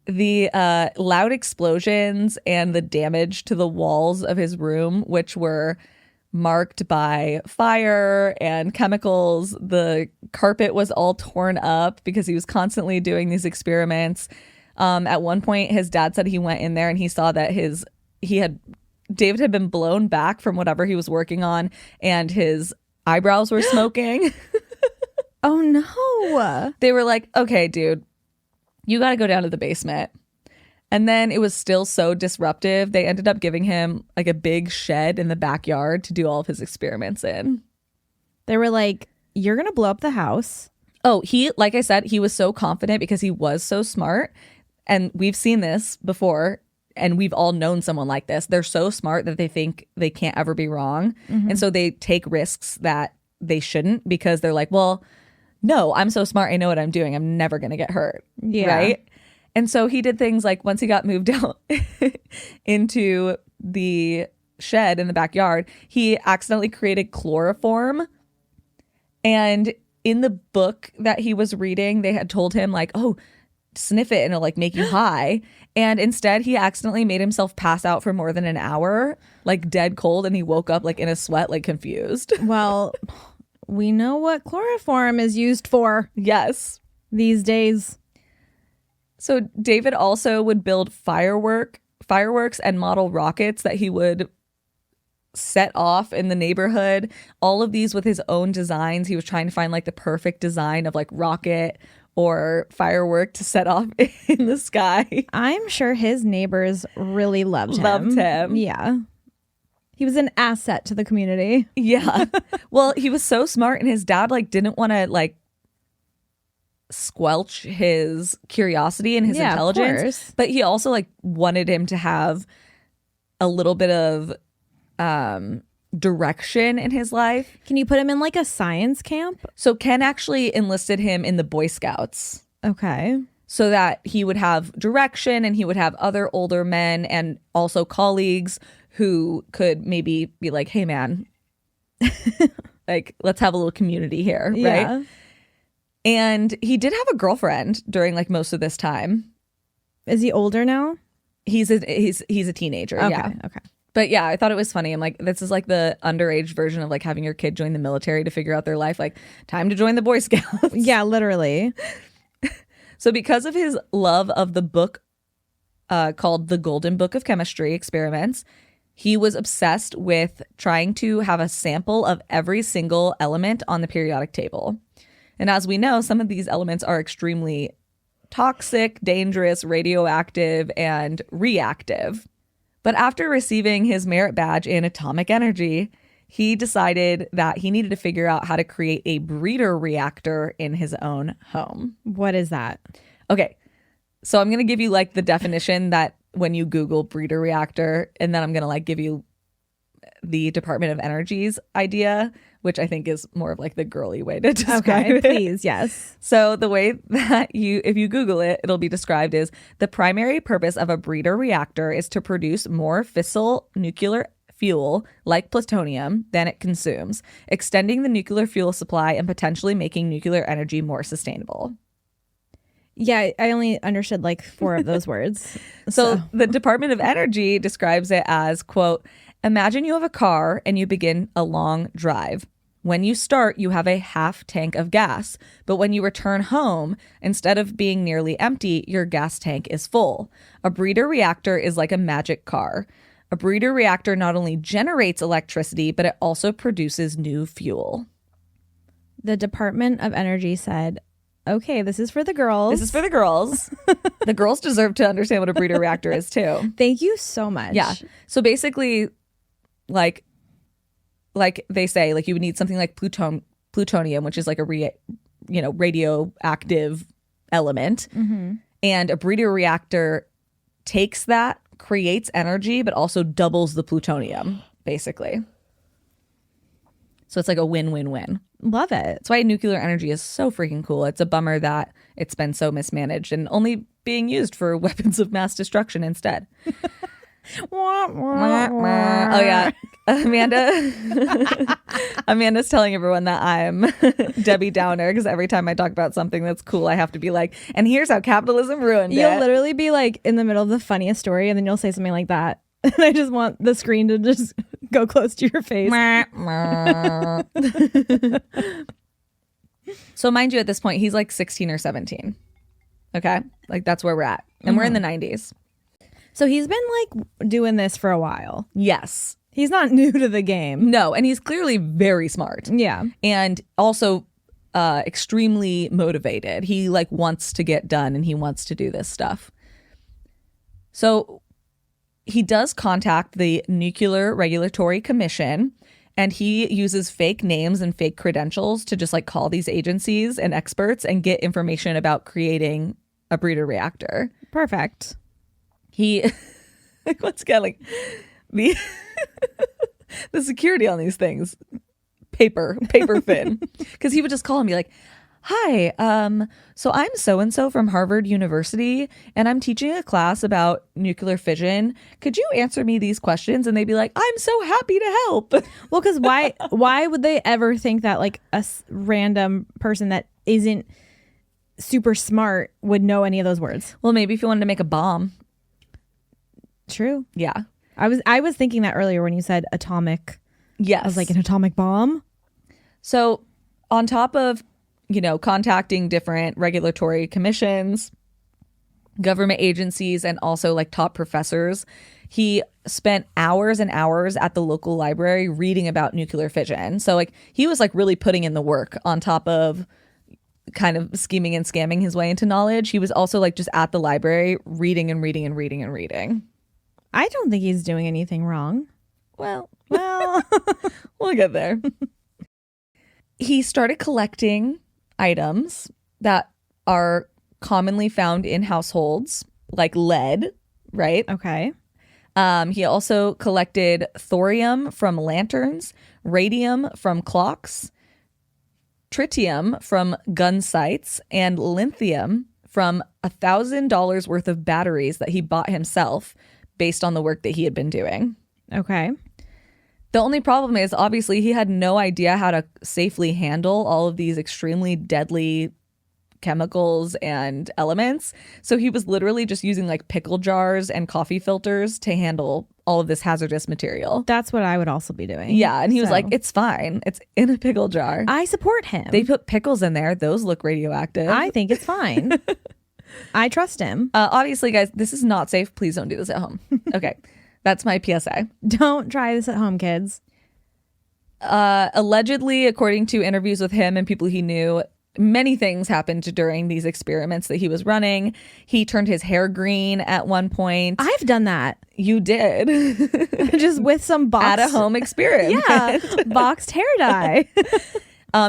the loud explosions and the damage to the walls of his room, which were marked by fire and chemicals, the carpet was all torn up because he was constantly doing these experiments. At one point, his dad said he went in there and he saw that David had been blown back from whatever he was working on, and his eyebrows were smoking. Oh, no. They were like, okay, dude, you got to go down to the basement. And then it was still so disruptive. They ended up giving him like a big shed in the backyard to do all of his experiments in. They were like, you're going to blow up the house. Oh, like I said, he was so confident because he was so smart. And we've seen this before. And we've all known someone like this. They're so smart that they think they can't ever be wrong. Mm-hmm. And so they take risks that they shouldn't because they're like, well, no, I'm so smart. I know what I'm doing. I'm never going to get hurt. Yeah. Right. And so he did things like once he got moved out into the shed in the backyard, he accidentally created chloroform. And in the book that he was reading, they had told him like, oh, sniff it and it'll like make you high. And instead he accidentally made himself pass out for more than an hour, like dead cold. And he woke up like in a sweat, like confused. Well, we know what chloroform is used for. Yes. These days. So David also would build fireworks and model rockets that he would set off in the neighborhood. All of these with his own designs. He was trying to find like the perfect design of like rocket or firework to set off in the sky. I'm sure his neighbors really loved him. Yeah. He was an asset to the community. Yeah. Well, he was so smart, and his dad like didn't want to like squelch his curiosity and his intelligence, but he also like wanted him to have a little bit of direction in his life. Can you put him in like a science camp? So Ken actually enlisted him in the Boy Scouts. Okay. So that he would have direction and he would have other older men and also colleagues who could maybe be like, hey man, like let's have a little community here. Yeah. Right. And he did have a girlfriend during like most of this time. Is he older now? He's a teenager. Okay. Yeah. Okay. But yeah, I thought it was funny. I'm like, this is like the underage version of like having your kid join the military to figure out their life. Like, time to join the Boy Scouts. Yeah, literally. So because of his love of the book called The Golden Book of Chemistry Experiments, he was obsessed with trying to have a sample of every single element on the periodic table. And as we know, some of these elements are extremely toxic, dangerous, radioactive, and reactive. But after receiving his merit badge in atomic energy, he decided that he needed to figure out how to create a breeder reactor in his own home. What is that? Okay, so I'm going to give you like the definition that when you Google breeder reactor, and then I'm going to like give you the Department of Energy's idea, which I think is more of like the girly way to describe it. Please, yes. So the way that if you Google it, it'll be described as the primary purpose of a breeder reactor is to produce more fissile nuclear fuel like plutonium than it consumes, extending the nuclear fuel supply and potentially making nuclear energy more sustainable. Yeah, I only understood like 4 of those words. So the Department of Energy describes it as, quote, imagine you have a car and you begin a long drive. When you start, you have a half tank of gas, but when you return home, instead of being nearly empty, your gas tank is full. A breeder reactor is like a magic car. A breeder reactor not only generates electricity, but it also produces new fuel. The Department of Energy said, okay, this is for the girls. This is for the girls. The girls deserve to understand what a breeder reactor is too. Thank you so much. Yeah. So basically, like they say, like you would need something like plutonium, which is like a radioactive element. Mm-hmm. And a breeder reactor takes that, creates energy, but also doubles the plutonium, basically. So it's like a win-win-win. Love it. That's why nuclear energy is so freaking cool. It's a bummer that it's been so mismanaged and only being used for weapons of mass destruction instead. Oh yeah, Amanda's telling everyone that I'm Debbie Downer because every time I talk about something that's cool, I have to be like, and here's how capitalism ruined it. You'll literally be like in the middle of the funniest story and then you'll say something like that. And I just want the screen to just go close to your face. So mind you, at this point, he's like 16 or 17. Okay? Like that's where we're at. And we're in the 90s. So he's been like doing this for a while. Yes. He's not new to the game. No, and he's clearly very smart. Yeah. And also extremely motivated. He like wants to get done and he wants to do this stuff. So he does contact the Nuclear Regulatory Commission and he uses fake names and fake credentials to just like call these agencies and experts and get information about creating a breeder reactor. Perfect. He, once again, like the security on these things, paper thin. Because he would just call and be like, hi, so I'm so-and-so from Harvard University, and I'm teaching a class about nuclear fission. Could you answer me these questions? And they'd be like, I'm so happy to help. Well, because why would they ever think that like a random person that isn't super smart would know any of those words? Well, maybe if you wanted to make a bomb. True. Yeah. I was thinking that earlier when you said atomic. Yes. I was like, an atomic bomb? So on top of, contacting different regulatory commissions, government agencies, and also like top professors, he spent hours and hours at the local library reading about nuclear fission. So like he was like really putting in the work on top of kind of scheming and scamming his way into knowledge. He was also like just at the library reading and reading and reading and reading. I don't think he's doing anything wrong. Well, we'll get there. He started collecting items that are commonly found in households, like lead, right? Okay. He also collected thorium from lanterns, radium from clocks, tritium from gun sights, and lithium from $1,000 worth of batteries that he bought himself based on the work that he had been doing. Okay. The only problem is, obviously, he had no idea how to safely handle all of these extremely deadly chemicals and elements. So he was literally just using like pickle jars and coffee filters to handle all of this hazardous material. That's what I would also be doing. Yeah. And he was like, it's fine. It's in a pickle jar. I support him. They put pickles in there. Those look radioactive. I think it's fine. I trust him. Obviously, guys, this is not safe. Please don't do this at home. Okay. That's my PSA. Don't try this at home, kids. Allegedly, according to interviews with him and people he knew, many things happened during these experiments that he was running. He turned his hair green at one point. I've done that. You did. Just with some boxed... At a home experiment. Yeah. Boxed hair dye.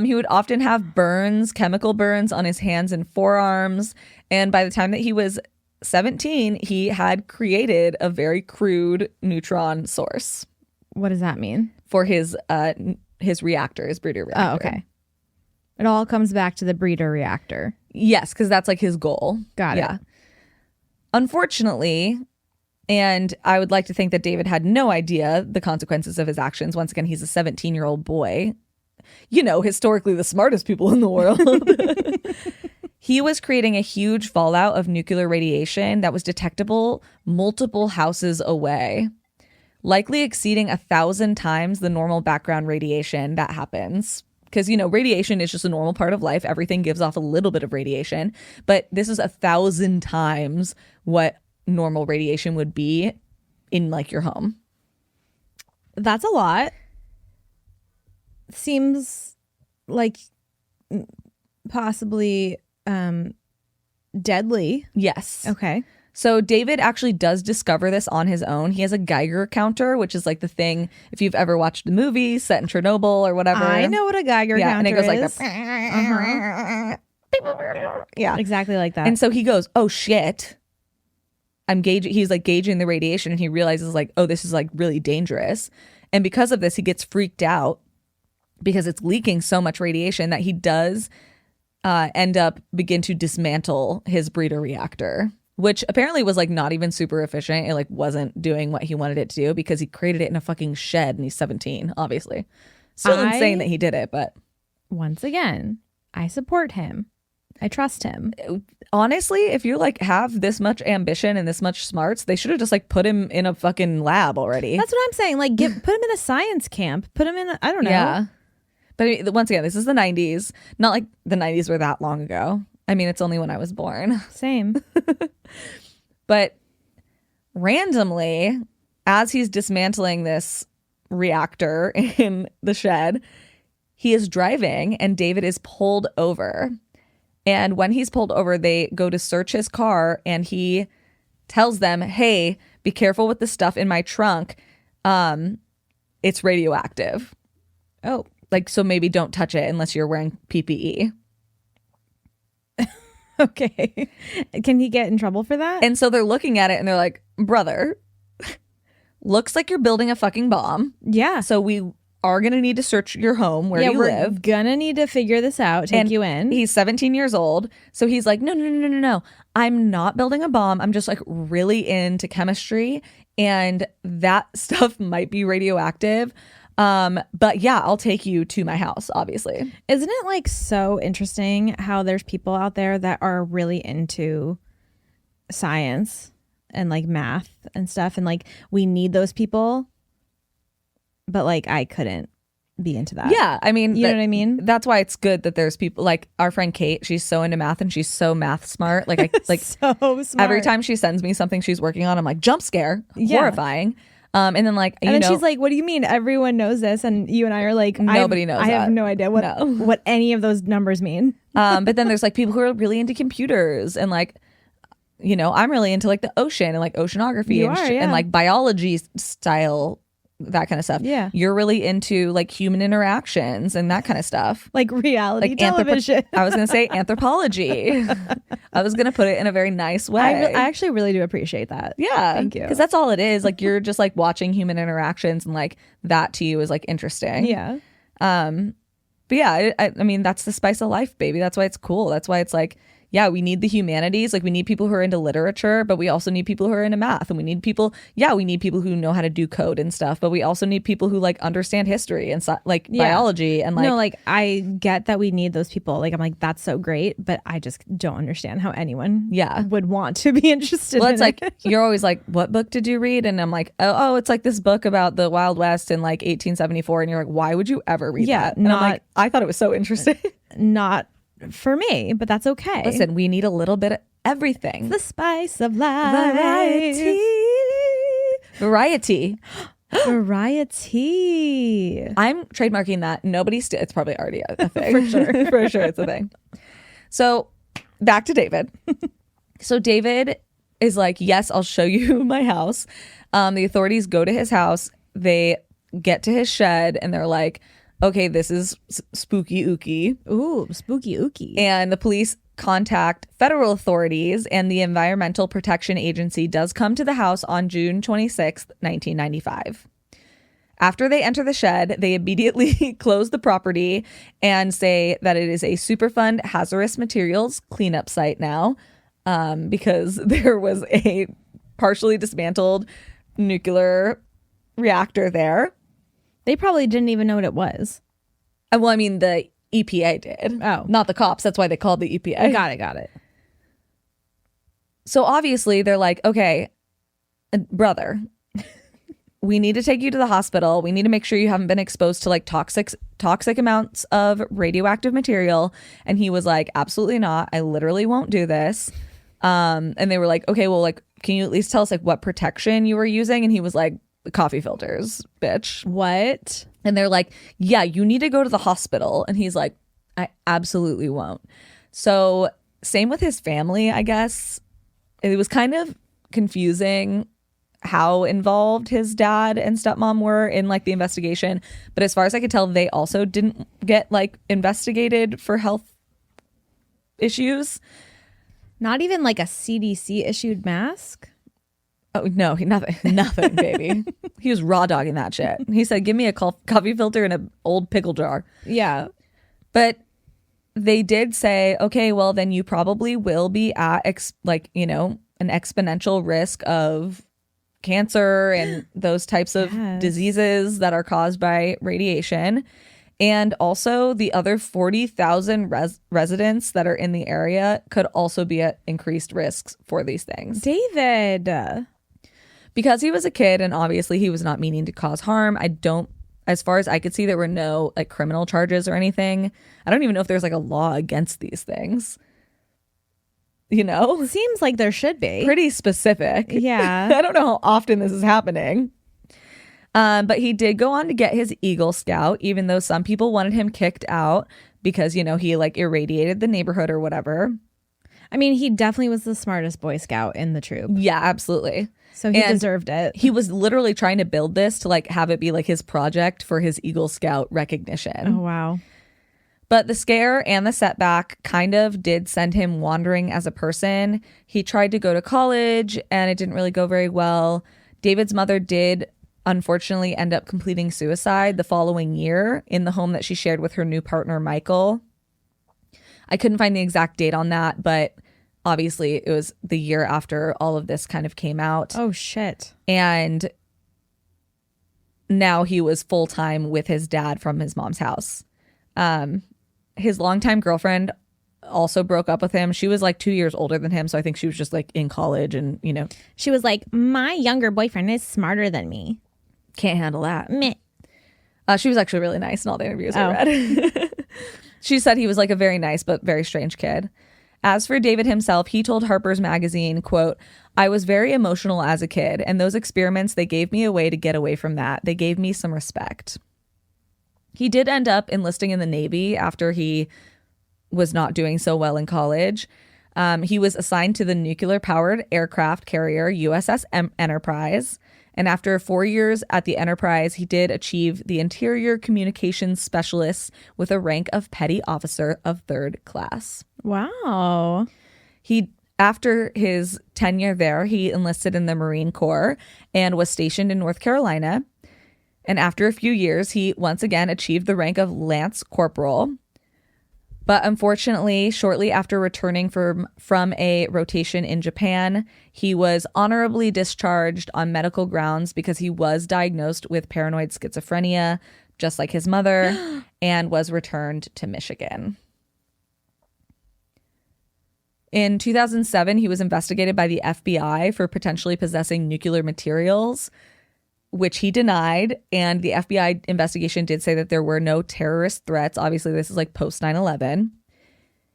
He would often have burns, chemical burns on his hands and forearms. And by the time that he was 17, he had created a very crude neutron source. What does that mean? For his reactor, his breeder reactor. Oh, okay. It all comes back to the breeder reactor. Yes, because that's like his goal. Got it. Yeah. Unfortunately, and I would like to think that David had no idea the consequences of his actions. Once again, he's a 17-year-old boy. You know, historically the smartest people in the world. He was creating a huge fallout of nuclear radiation that was detectable multiple houses away, likely exceeding 1,000 times the normal background radiation that happens. Because, you know, radiation is just a normal part of life. Everything gives off a little bit of radiation. But this is 1,000 times what normal radiation would be in, like, your home. That's a lot. Seems like possibly deadly. Yes. Okay. So David actually does discover this on his own. He has a Geiger counter, which is like the thing, if you've ever watched the movie set in Chernobyl or whatever. I know what a Geiger counter is. And it goes like that. Yeah. Exactly like that. And so he goes, oh shit. He's like gauging the radiation, and he realizes like, oh, this is like really dangerous. And because of this, he gets freaked out because it's leaking so much radiation that he does end up begin to dismantle his breeder reactor, which apparently was like not even super efficient. It like wasn't doing what he wanted it to do because he created it in a fucking shed and he's 17, obviously. Still insane that he did it, but once again, I support him. I trust him. Honestly, if you like have this much ambition and this much smarts, they should have just like put him in a fucking lab already. That's what I'm saying. Like put him in a science camp. Put him in, I don't know. Yeah. But I mean, once again, this is the 90s. Not like the 90s were that long ago. I mean, it's only when I was born. Same. But randomly, as he's dismantling this reactor in the shed, he is driving and David is pulled over. And when he's pulled over, they go to search his car and he tells them, hey, be careful with the stuff in my trunk. It's radioactive. Oh. Like, so maybe don't touch it unless you're wearing PPE. Okay. Can he get in trouble for that? And so they're looking at it and they're like, brother, looks like you're building a fucking bomb. Yeah. So we are going to need to search your home where you live. We're going to need to figure this out, take you in. He's 17 years old. So he's like, no. I'm not building a bomb. I'm just like really into chemistry and that stuff might be radioactive. But yeah, I'll take you to my house, obviously. Isn't it like so interesting how there's people out there that are really into science and like math and stuff, and like we need those people, but like I couldn't be into that. Yeah, I mean, you know what I mean? That's why it's good that there's people like our friend Kate. She's so into math and she's so math smart. Like I like so smart. Every time she sends me something she's working on, I'm like, jump scare, horrifying. And then like, and then she's like, what do you mean everyone knows this? And you and I are like, nobody knows. I have no idea what any of those numbers mean. But then there's like people who are really into computers and like, you know, I'm really into like the ocean and like oceanography and like biology style, that kind of stuff. Yeah. You're really into like human interactions and that kind of stuff. Like reality television. I was going to say anthropology. I was going to put it in a very nice way. I actually really do appreciate that. Yeah. Thank you. Because that's all it is. Like you're just like watching human interactions and like that to you is like interesting. Yeah. But yeah, I mean, that's the spice of life, baby. That's why it's cool. That's why it's like yeah, we need the humanities. Like we need people who are into literature, but we also need people who are into math. And we need people who know how to do code and stuff, but we also need people who like understand history and biology and like. No, like I get that we need those people. Like I'm like, that's so great, but I just don't understand how anyone would want to be interested in it's like, you're always like, what book did you read? And I'm like, oh, it's like this book about the Wild West in like 1874. And you're like, why would you ever read that? And I'm like, I thought it was so interesting. Not for me, but that's okay. Listen, we need a little bit of everything. The spice of life. Variety. Variety. I'm trademarking that. It's probably already a thing. For sure. For sure it's a thing. So back to David. So David is like, yes, I'll show you my house. The authorities go to his house. They get to his shed and they're like, okay, this is spooky ooky. Ooh, spooky ooky. And the police contact federal authorities, and the Environmental Protection Agency does come to the house on June 26th, 1995. After they enter the shed, they immediately close the property and say that it is a Superfund hazardous materials cleanup site now, because there was a partially dismantled nuclear reactor there. They probably didn't even know what it was. Well, I mean, the EPA did. Oh. Not the cops. That's why they called the EPA. Got it. So obviously they're like, okay, brother, we need to take you to the hospital. We need to make sure you haven't been exposed to like toxic amounts of radioactive material. And he was like, absolutely not. I literally won't do this. And they were like, okay, well, like, can you at least tell us like what protection you were using? And he was like, coffee filters, bitch. What? And they're like, yeah, you need to go to the hospital. And he's like, I absolutely won't. So same with his family, I guess. It was kind of confusing how involved his dad and stepmom were in like the investigation. But as far as I could tell, they also didn't get like investigated for health issues. Not even like a CDC issued mask? Oh, no, nothing, baby. He was raw dogging that shit. He said, give me a coffee filter and an old pickle jar. Yeah. But they did say, okay, well, then you probably will be at an exponential risk of cancer and those types of diseases that are caused by radiation. And also the other 40,000 residents that are in the area could also be at increased risks for these things. David. Because he was a kid and obviously he was not meaning to cause harm, as far as I could see, there were no like criminal charges or anything. I don't even know if there's like a law against these things. You know? Seems like there should be. Pretty specific. Yeah. I don't know how often this is happening. But he did go on to get his Eagle Scout, even though some people wanted him kicked out because, you know, he like irradiated the neighborhood or whatever. I mean, he definitely was the smartest Boy Scout in the troop. Yeah, absolutely. So he deserved it. He was literally trying to build this to like have it be like his project for his Eagle Scout recognition. Oh, wow. But the scare and the setback kind of did send him wandering as a person. He tried to go to college and it didn't really go very well. David's mother did unfortunately end up completing suicide the following year in the home that she shared with her new partner, Michael. I couldn't find the exact date on that, but obviously it was the year after all of this kind of came out. Oh, shit. And now he was full-time with his dad from his mom's house. His longtime girlfriend also broke up with him. She was like 2 years older than him, so I think she was just like in college and, you know. She was like, my younger boyfriend is smarter than me. Can't handle that. Meh. She was actually really nice in all the interviews I read. She said he was like a very nice but very strange kid. As for David himself, he told Harper's Magazine, quote, I was very emotional as a kid, and those experiments, they gave me a way to get away from that. They gave me some respect. He did end up enlisting in the Navy after he was not doing so well in college. He was assigned to the nuclear-powered aircraft carrier USS Enterprise. And after 4 years at the Enterprise, he did achieve the Interior Communications Specialist with a rank of Petty Officer of 3rd class. Wow. After his tenure there, he enlisted in the Marine Corps and was stationed in North Carolina. And after a few years, he once again achieved the rank of Lance Corporal. But unfortunately, shortly after returning from a rotation in Japan, he was honorably discharged on medical grounds because he was diagnosed with paranoid schizophrenia, just like his mother, and was returned to Michigan. In 2007, he was investigated by the FBI for potentially possessing nuclear materials, which he denied. And the FBI investigation did say that there were no terrorist threats. Obviously, this is like post 9/11.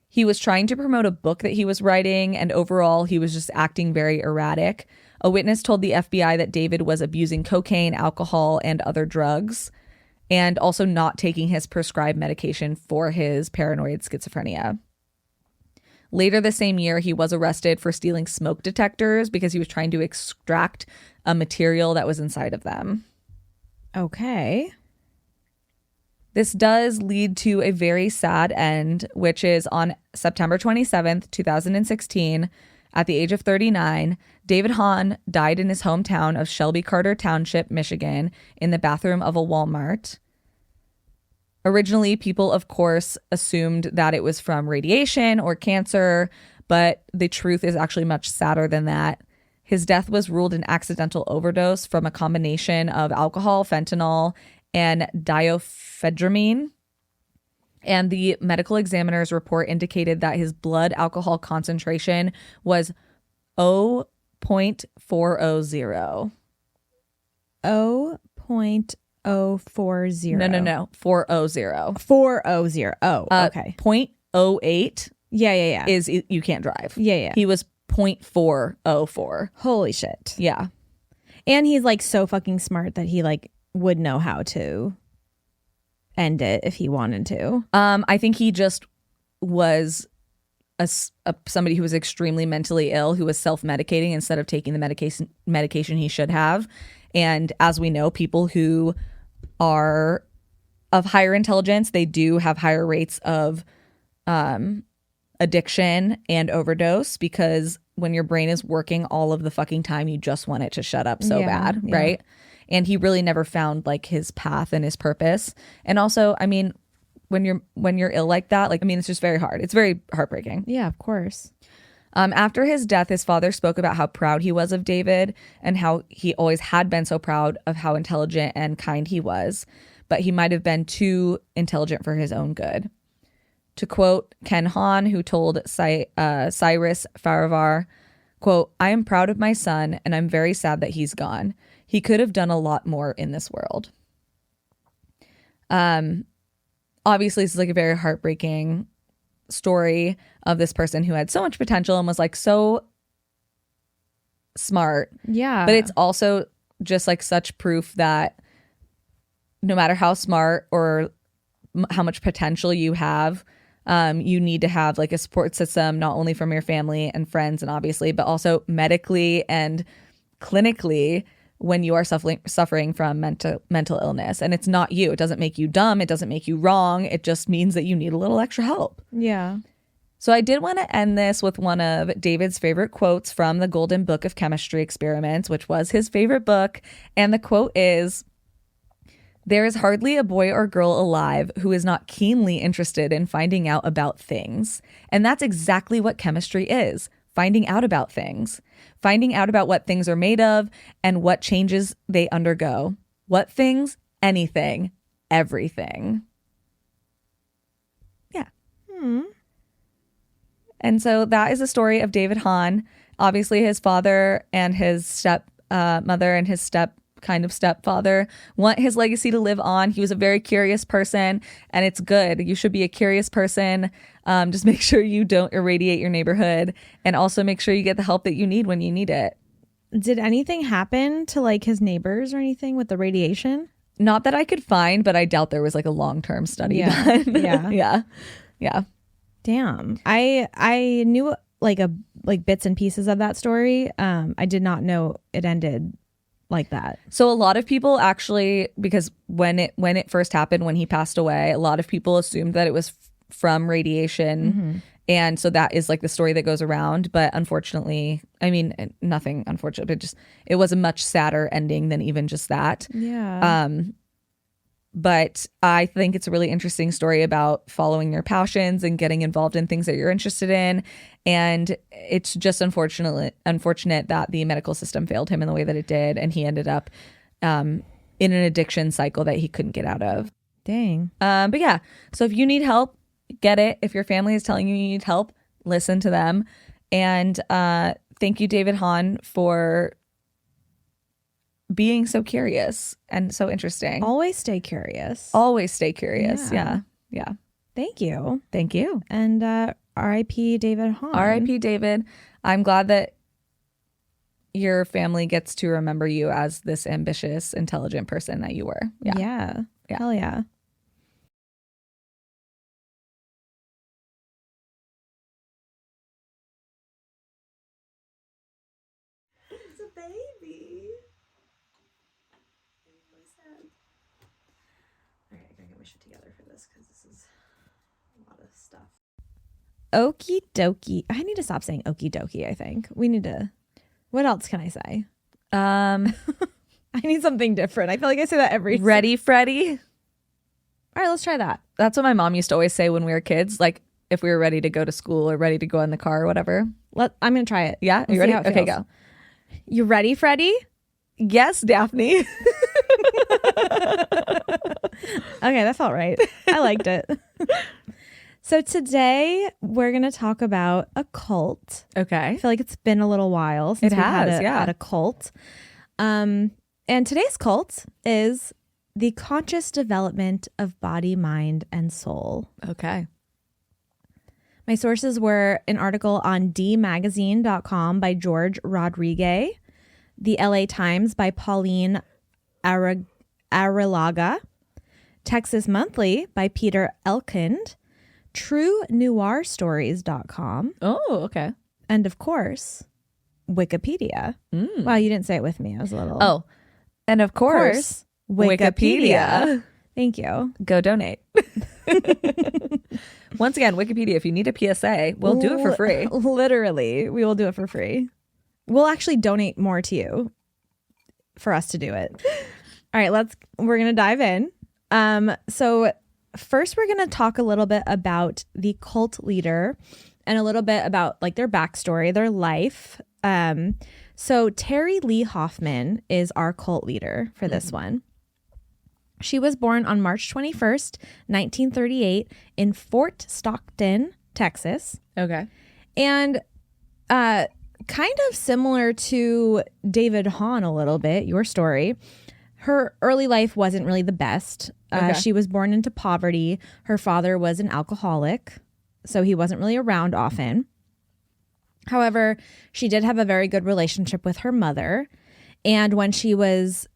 He was trying to promote a book that he was writing, and overall, he was just acting very erratic. A witness told the FBI that David was abusing cocaine, alcohol, and other drugs, and also not taking his prescribed medication for his paranoid schizophrenia. Later the same year, he was arrested for stealing smoke detectors because he was trying to extract a material that was inside of them. Okay. This does lead to a very sad end, which is on September 27th, 2016, at the age of 39, David Hahn died in his hometown of Shelby Carter Township, Michigan, in the bathroom of a Walmart. Originally, people, of course, assumed that it was from radiation or cancer, but the truth is actually much sadder than that. His death was ruled an accidental overdose from a combination of alcohol, fentanyl, and diphenhydramine. And the medical examiner's report indicated that his blood alcohol concentration was 0.400. 0.040. No. 400. 400. Oh, okay. 0.08 Yeah. is you can't drive. Yeah. He was 0.404. Holy shit. Yeah. And he's like so fucking smart that he like would know how to end it if he wanted to. I think he just was somebody who was extremely mentally ill, who was self-medicating instead of taking the medication he should have. And as we know, people who are of higher intelligence, they do have higher rates of addiction and overdose, because when your brain is working all of the fucking time, you just want it to shut up so bad, right? And he really never found like his path and his purpose. And also, I mean, when you're ill like that, like, I mean, it's just very hard. It's very heartbreaking. Yeah, of course. After his death, his father spoke about how proud he was of David and how he always had been so proud of how intelligent and kind he was, but he might have been too intelligent for his own good. To quote Ken Hahn, who told Cyrus Farivar, quote, "I am proud of my son and I'm very sad that he's gone. He could have done a lot more in this world." Obviously, this is like a very heartbreaking story of this person who had so much potential and was like so smart. Yeah. But it's also just like such proof that no matter how smart or how much potential you have, you need to have like a support system, not only from your family and friends and obviously, but also medically and clinically when you are suffering from mental illness. And it's not you. It doesn't make you dumb. It doesn't make you wrong. It just means that you need a little extra help. Yeah. So I did want to end this with one of David's favorite quotes from the Golden Book of Chemistry Experiments, which was his favorite book. And the quote is, "There is hardly a boy or girl alive who is not keenly interested in finding out about things." And that's exactly what chemistry is. Finding out about things. Finding out about what things are made of and what changes they undergo. What things? Anything. Everything. Yeah. And so that is the story of David Hahn. Obviously, his father and his stepmother and his stepfather want his legacy to live on. He was a very curious person, and it's good. You should be a curious person. Just make sure you don't irradiate your neighborhood, and also make sure you get the help that you need when you need it. Did anything happen to like his neighbors or anything with the radiation? Not that I could find, but I doubt there was like a long-term study done. Yeah. Damn. I knew like bits and pieces of that story. I did not know it ended like that. So a lot of people actually, because when it first happened, when he passed away, a lot of people assumed that it was from radiation. Mm-hmm. And so that is like the story that goes around. But unfortunately, I mean, nothing unfortunate, but just it was a much sadder ending than even just that. Yeah. But I think it's a really interesting story about following your passions and getting involved in things that you're interested in. And it's just unfortunate that the medical system failed him in the way that it did. And he ended up in an addiction cycle that he couldn't get out of. Dang. But yeah, so if you need help, get it. If your family is telling you need help, listen to them. And thank you, David Hahn, for being so curious and so interesting. Always stay curious. Always stay curious. Yeah. Thank you. Thank you. And R.I.P. David Hahn. R.I.P. David. I'm glad that your family gets to remember you as this ambitious, intelligent person that you were. Yeah. Hell yeah. It's a baby. Okay, I gotta get my shit together for this because this is a lot of stuff. Okie dokie. I need to stop saying okie dokie, I think. We need to. What else can I say? I need something different. I feel like I say that every. Ready, Freddy? All right, let's try that. That's what my mom used to always say when we were kids. Like if we were ready to go to school or ready to go in the car or whatever. I'm going to try it. Yeah? You ready? Okay, go. You ready, Freddie? Yes, Daphne. Okay, that felt right. I liked it. So today we're going to talk about a cult. Okay. I feel like it's been a little while since It has, had a cult. And today's cult is the conscious development of body, mind, and soul. Okay. My sources were an article on dmagazine.com by George Rodriguez, the LA Times by Pauline Arrillaga, Texas Monthly by Peter Elkind, TrueNoirStories.com. Oh, okay. And of course, Wikipedia. Wow, you didn't say it with me. I was a little... Oh, and of course Wikipedia. Thank you. Go donate. Once again, Wikipedia, if you need a PSA, we'll do it for free. Literally, we will do it for free. We'll actually donate more to you for us to do it. All right, we're going to dive in. So first we're going to talk a little bit about the cult leader and a little bit about like their backstory, their life. So Terri Lee Hoffman is our cult leader for this one. She was born on March 21st, 1938 in Fort Stockton, Texas. Okay. And kind of similar to David Hahn a little bit, your story. Her early life wasn't really the best. Okay. She was born into poverty. Her father was an alcoholic, so he wasn't really around often. However, she did have a very good relationship with her mother. And when she was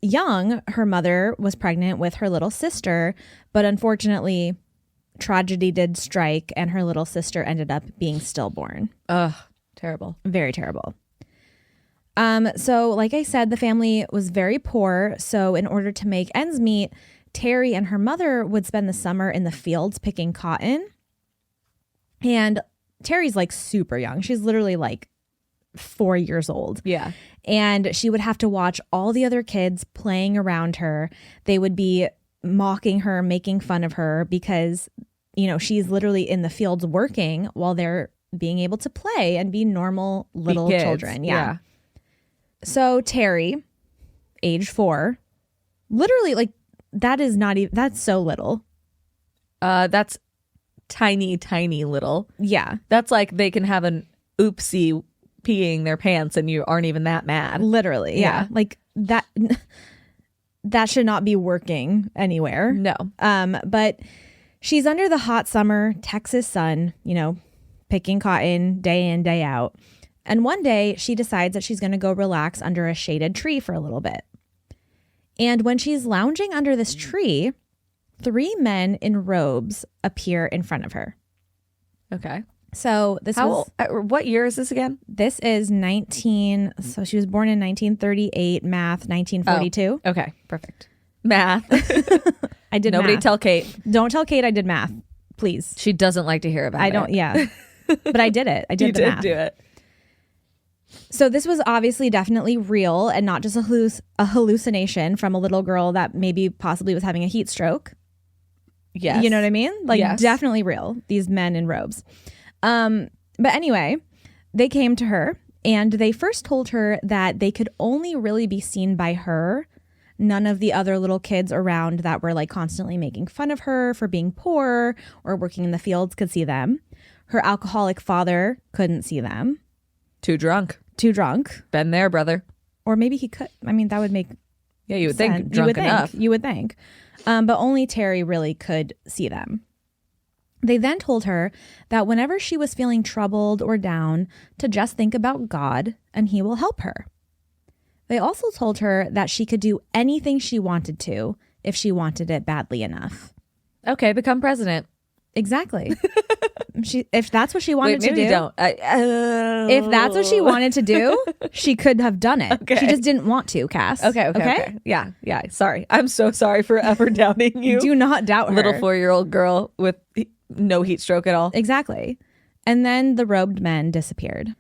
young, her mother was pregnant with her little sister, but unfortunately, tragedy did strike and her little sister ended up being stillborn. Ugh, terrible. Very terrible. So like I said, the family was very poor. So in order to make ends meet, Terri and her mother would spend the summer in the fields picking cotton. And Terri's like super young. She's literally like 4 years old. Yeah. And she would have to watch all the other kids playing around her. They would be mocking her, making fun of her because, you know, she's literally in the fields working while they're being able to play and be normal little children. Yeah. So Terri, age 4, literally like that is not even, that's so little. That's tiny, tiny little. Yeah. That's like they can have an oopsie peeing their pants and you aren't even that mad. Literally. Yeah. Like that should not be working anywhere. No. But she's under the hot summer Texas sun, you know, picking cotton day in, day out. And one day she decides that she's going to go relax under a shaded tree for a little bit. And when she's lounging under this tree, 3 men in robes appear in front of her. Okay. So what year is this again? This is so she was born in 1938, math 1942. Oh, okay, perfect. Math. I did Nobody math. tell Kate. Don't tell Kate I did math, please. She doesn't like to hear about it. I don't, yeah. But I did it. I did the math. Do it. So this was obviously definitely real and not just a hallucination from a little girl that maybe possibly was having a heat stroke. Yes. You know what I mean? Like, yes. Definitely real, these men in robes. But anyway, they came to her and they first told her that they could only really be seen by her. None of the other little kids around that were like constantly making fun of her for being poor or working in the fields could see them. Her alcoholic father couldn't see them. Too drunk. Been there, brother. Or maybe he could. I mean, that would make you would sense. think drunk enough. You would think. But only Terri really could see them. They then told her that whenever she was feeling troubled or down, to just think about God and he will help her. They also told her that she could do anything she wanted to if she wanted it badly enough. Okay, become president. Exactly. If that's what she wanted to do. Don't. If that's what she wanted to do, she could have done it. Okay. She just didn't want to, Cass. Okay. Yeah. Sorry. I'm so sorry for ever doubting you. Do not doubt her. Little 4-year-old girl with no heat stroke at all. Exactly. And then the robed men disappeared.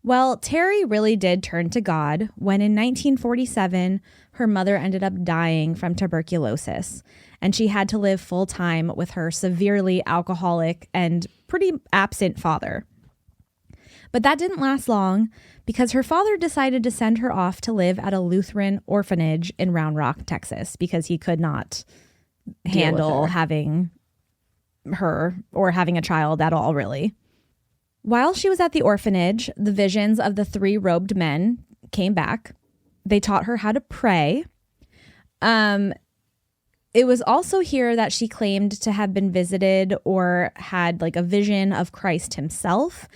Well, Terri really did turn to God when in 1947, her mother ended up dying from tuberculosis, and she had to live full time with her severely alcoholic and pretty absent father. But that didn't last long because her father decided to send her off to live at a Lutheran orphanage in Round Rock, Texas, because he could not handle having her or having a child at all, really. While she was at the orphanage, the visions of the 3 robed men came back. They taught her how to pray. It was also here that she claimed to have been visited or had like a vision of Christ himself.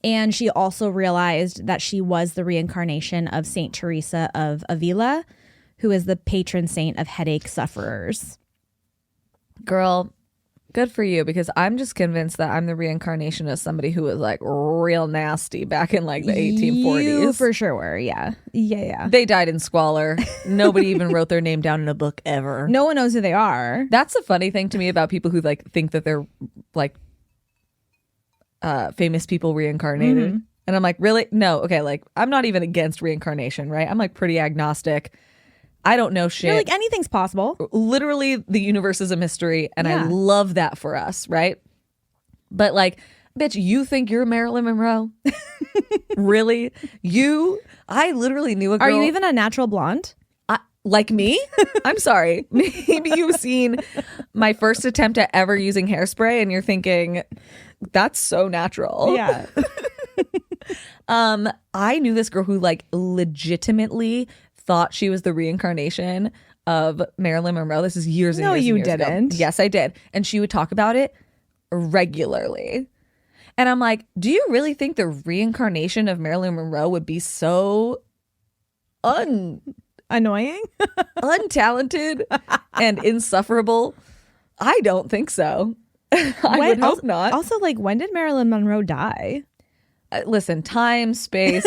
And she also realized that she was the reincarnation of Saint Teresa of Avila, who is the patron saint of headache sufferers. Girl, good for you, because I'm just convinced that I'm the reincarnation of somebody who was like real nasty back in like the 1840s. You for sure were, yeah. They died in squalor. Nobody even wrote their name down in a book ever. No one knows who they are. That's the funny thing to me about people who like think that they're like famous people reincarnated. Mm-hmm. And I'm like, really? No. Okay, like I'm not even against reincarnation, right? I'm like pretty agnostic. I don't know shit. You're like, anything's possible. Literally, the universe is a mystery, and I love that for us, right? But like, bitch, you think you're Marilyn Monroe? Really? I literally knew a girl. Are you even a natural blonde? Like me? I'm sorry. Maybe you've seen my first attempt at ever using hairspray, and you're thinking, that's so natural. Yeah. I knew this girl who like legitimately thought she was the reincarnation of Marilyn Monroe. This is years and years and years ago. Didn't. Yes, I did. And she would talk about it regularly. And I'm like, do you really think the reincarnation of Marilyn Monroe would be so annoying, untalented, and insufferable? I don't think so. I would hope not. Also, like, when did Marilyn Monroe die? Listen, time, space,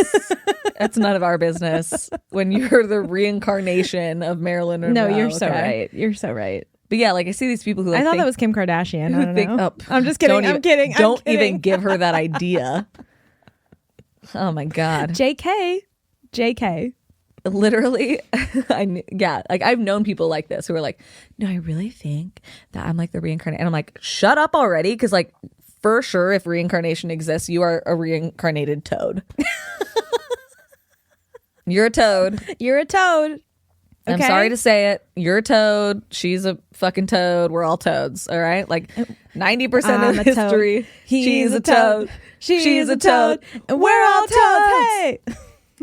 that's none of our business when you're the reincarnation of Marilyn Monroe. No, you're so right. You're so right. But yeah, like I see these people who like I thought that was Kim Kardashian. I don't know. I'm just kidding. I'm kidding. Don't even give her that idea. Oh my God. JK. Literally, like I've known people like this who are like, no, I really think that I'm like the reincarnation. And I'm like, shut up already. Because like, for sure, if reincarnation exists, you are a reincarnated toad. You're a toad. Okay. I'm sorry to say it. You're a toad. She's a fucking toad. We're all toads. All right. Like 90% of history. She's a toad. She's a toad. And we're all toads. Hey.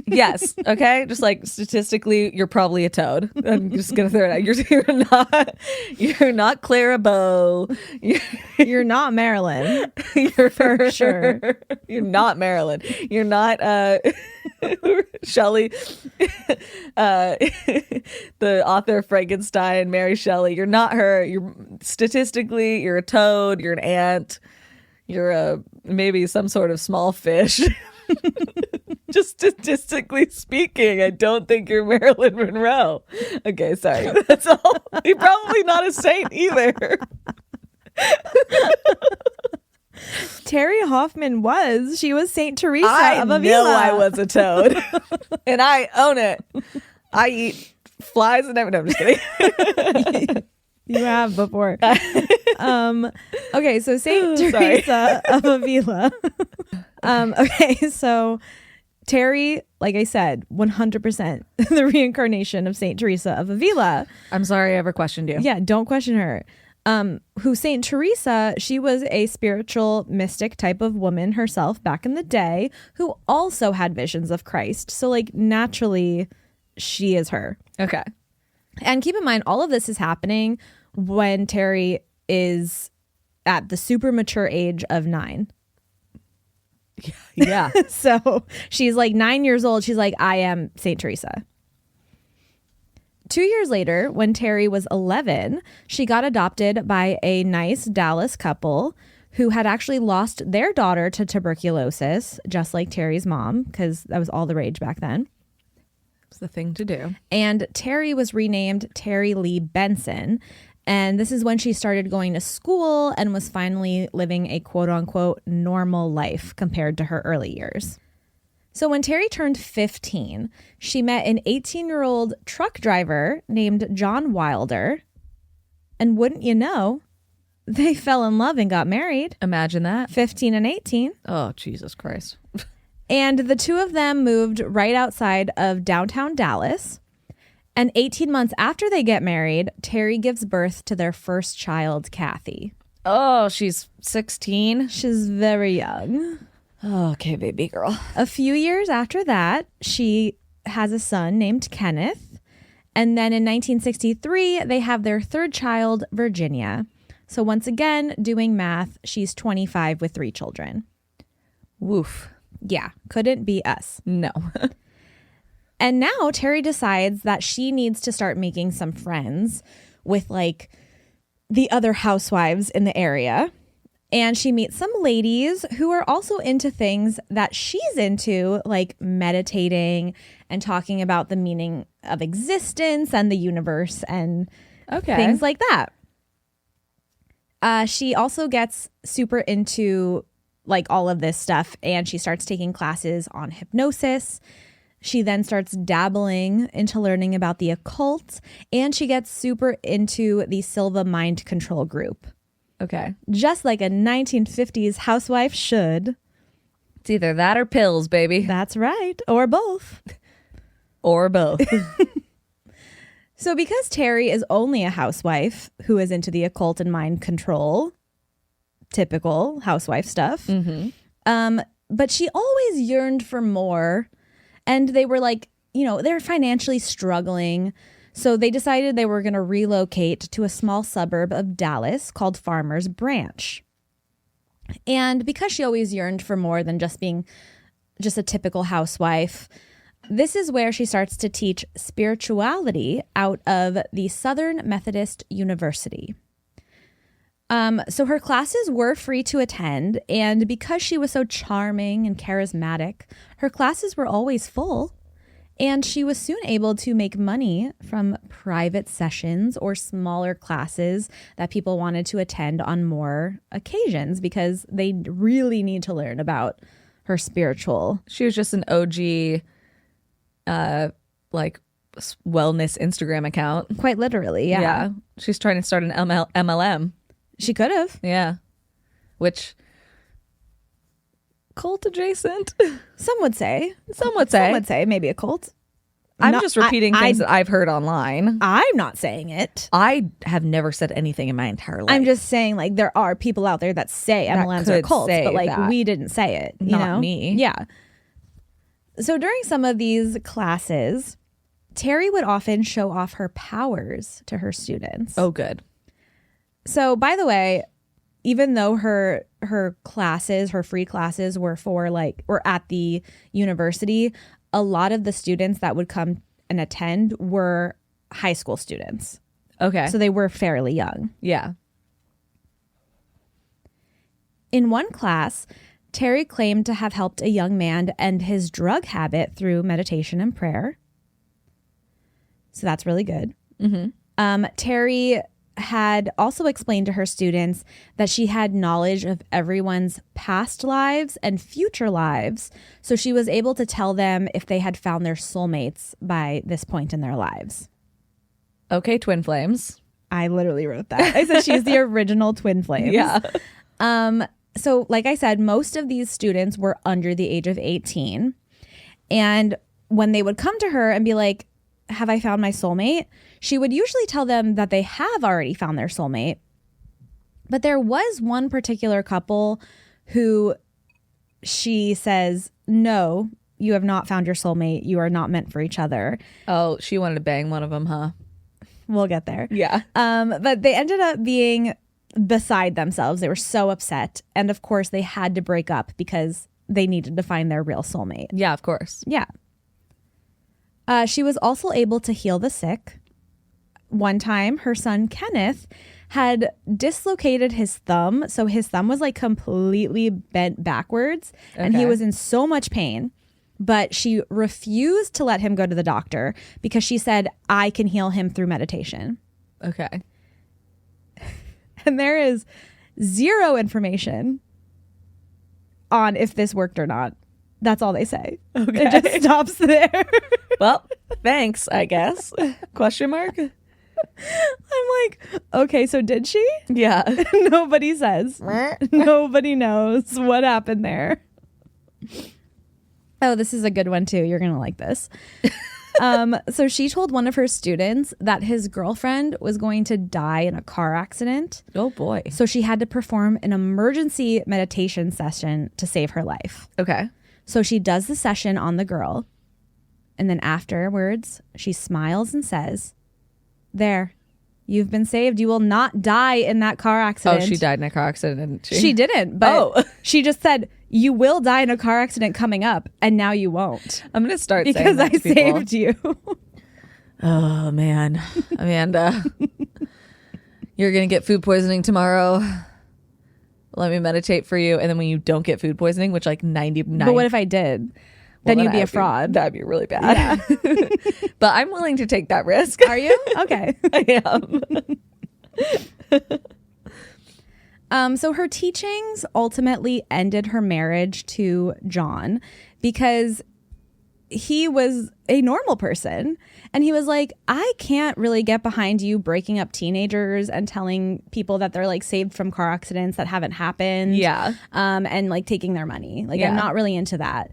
Yes. Okay. Just like statistically, you're probably a toad. I'm just gonna throw it out. You're not Clara Bow. You're not Marilyn. You're for sure. You're not Marilyn. You're not Shelley, the author of Frankenstein, Mary Shelley. You're not her. You're statistically, you're a toad. You're an ant. You're maybe some sort of small fish. Just statistically speaking, I don't think you're Marilyn Monroe. Okay, sorry. That's all. You're probably not a saint either. Terri Hoffman was. She was Saint Teresa of Avila. I know I was a toad. And I own it. I eat flies and everything. No, I'm just kidding. You have before. Okay, so Saint Teresa of Avila. Okay, so Terri, like I said, 100% the reincarnation of Saint Teresa of Avila. I'm sorry I ever questioned you. Yeah, don't question her. Who Saint Teresa, she was a spiritual mystic type of woman herself back in the day who also had visions of Christ. So like naturally she is her. Okay. And keep in mind, all of this is happening when Terri is at the super mature age of 9. Yeah. So she's like 9 years old. She's like, I am Saint Teresa. 2 years later, when Terri was 11, she got adopted by a nice Dallas couple who had actually lost their daughter to tuberculosis, just like Terri's mom, because that was all the rage back then. It's the thing to do. And Terri was renamed Terri Lee Benson. And this is when she started going to school and was finally living a quote unquote normal life compared to her early years. So when Terri turned 15, she met an 18-year-old truck driver named John Wilder. And wouldn't you know, they fell in love and got married. Imagine that. 15 and 18. Oh, Jesus Christ. And the two of them moved right outside of downtown Dallas. And 18 months after they get married, Terri gives birth to their first child, Kathy. Oh, she's 16. She's very young. Oh, okay, baby girl. A few years after that, she has a son named Kenneth. And then in 1963, they have their third child, Virginia. So once again, doing math, she's 25 with 3 children. Woof. Yeah, couldn't be us. No. And now Terri decides that she needs to start making some friends with like the other housewives in the area. And she meets some ladies who are also into things that she's into, like meditating and talking about the meaning of existence and the universe and things like that. She also gets super into like all of this stuff, and she starts taking classes on hypnosis. She then starts dabbling into learning about the occult, and she gets super into the Silva mind control group. Okay. Just like a 1950s housewife should. It's either that or pills, baby. That's right. Or both. Or both. So because Terri is only a housewife who is into the occult and mind control, typical housewife stuff, but she always yearned for more. And they were like, you know, they're financially struggling. So they decided they were going to relocate to a small suburb of Dallas called Farmers Branch. And because she always yearned for more than just being just a typical housewife, this is where she starts to teach spirituality out of the Southern Methodist University. So her classes were free to attend, and because she was so charming and charismatic, her classes were always full, and she was soon able to make money from private sessions or smaller classes that people wanted to attend on more occasions because they really need to learn about her spiritual. She was just an OG, like wellness Instagram account. Quite literally, yeah. She's trying to start an MLM. She could have. Yeah. Which, cult adjacent? Some would say. Some would say maybe a cult. I'm just repeating things that I've heard online. I'm not saying it. I have never said anything in my entire life. I'm just saying, like, there are people out there that say MLMs are cults, but like that. we didn't say it. You Not know? me. Yeah. So during some of these classes, Terri would often show off her powers to her students. Oh, good. So, by the way, even though her classes, her free classes were at the university, a lot of the students that would come and attend were high school students. Okay. So they were fairly young. Yeah. In one class, Terri claimed to have helped a young man end his drug habit through meditation and prayer. So that's really good. Terri had also explained to her students that she had knowledge of everyone's past lives and future lives. So she was able to tell them if they had found their soulmates by this point in their lives. Okay, twin flames. I literally wrote that. I said she's the original twin flames. Yeah. So like I said, most of these students were under the age of 18. And when they would come to her and be like, have I found my soulmate? She would usually tell them that they have already found their soulmate. But there was one particular couple who she says, no, you have not found your soulmate. You are not meant for each other. Oh, she wanted to bang one of them, huh? We'll get there. Yeah. But they ended up being beside themselves. They were so upset. And of course, they had to break up because they needed to find their real soulmate. Yeah, of course. Yeah. She was also able to heal the sick. One time, her son Kenneth had dislocated his thumb. So his thumb was like completely bent backwards and he was in so much pain. But she refused to let him go to the doctor because she said, I can heal him through meditation. Okay. And there is zero information on if this worked or not. That's all they say. Okay. It just stops there. Well, thanks, I guess. Question mark? I'm like, okay, so did she? Yeah. Nobody says. Nobody knows what happened there. Oh, this is a good one too. You're going to like this. So she told one of her students that his girlfriend was going to die in a car accident. Oh, boy. So she had to perform an emergency meditation session to save her life. Okay. So she does the session on the girl. And then afterwards, she smiles and says, there, you've been saved. You will not die in that car accident. Oh, she died in a car accident, didn't she? She didn't, but she just said, you will die in a car accident coming up, and now you won't. I'm going to start because saying that I to people. saved you. Oh, man. Amanda, you're going to get food poisoning tomorrow. Let me meditate for you. And then when you don't get food poisoning, which like 99... But what if I did? Then you'd be a fraud. That'd be really bad. Yeah. But I'm willing to take that risk. Are you? Okay. I am. So her teachings ultimately ended her marriage to John because he was a normal person. And he was like, I can't really get behind you breaking up teenagers and telling people that they're like saved from car accidents that haven't happened. Yeah. And like taking their money. Like, I'm not really into that.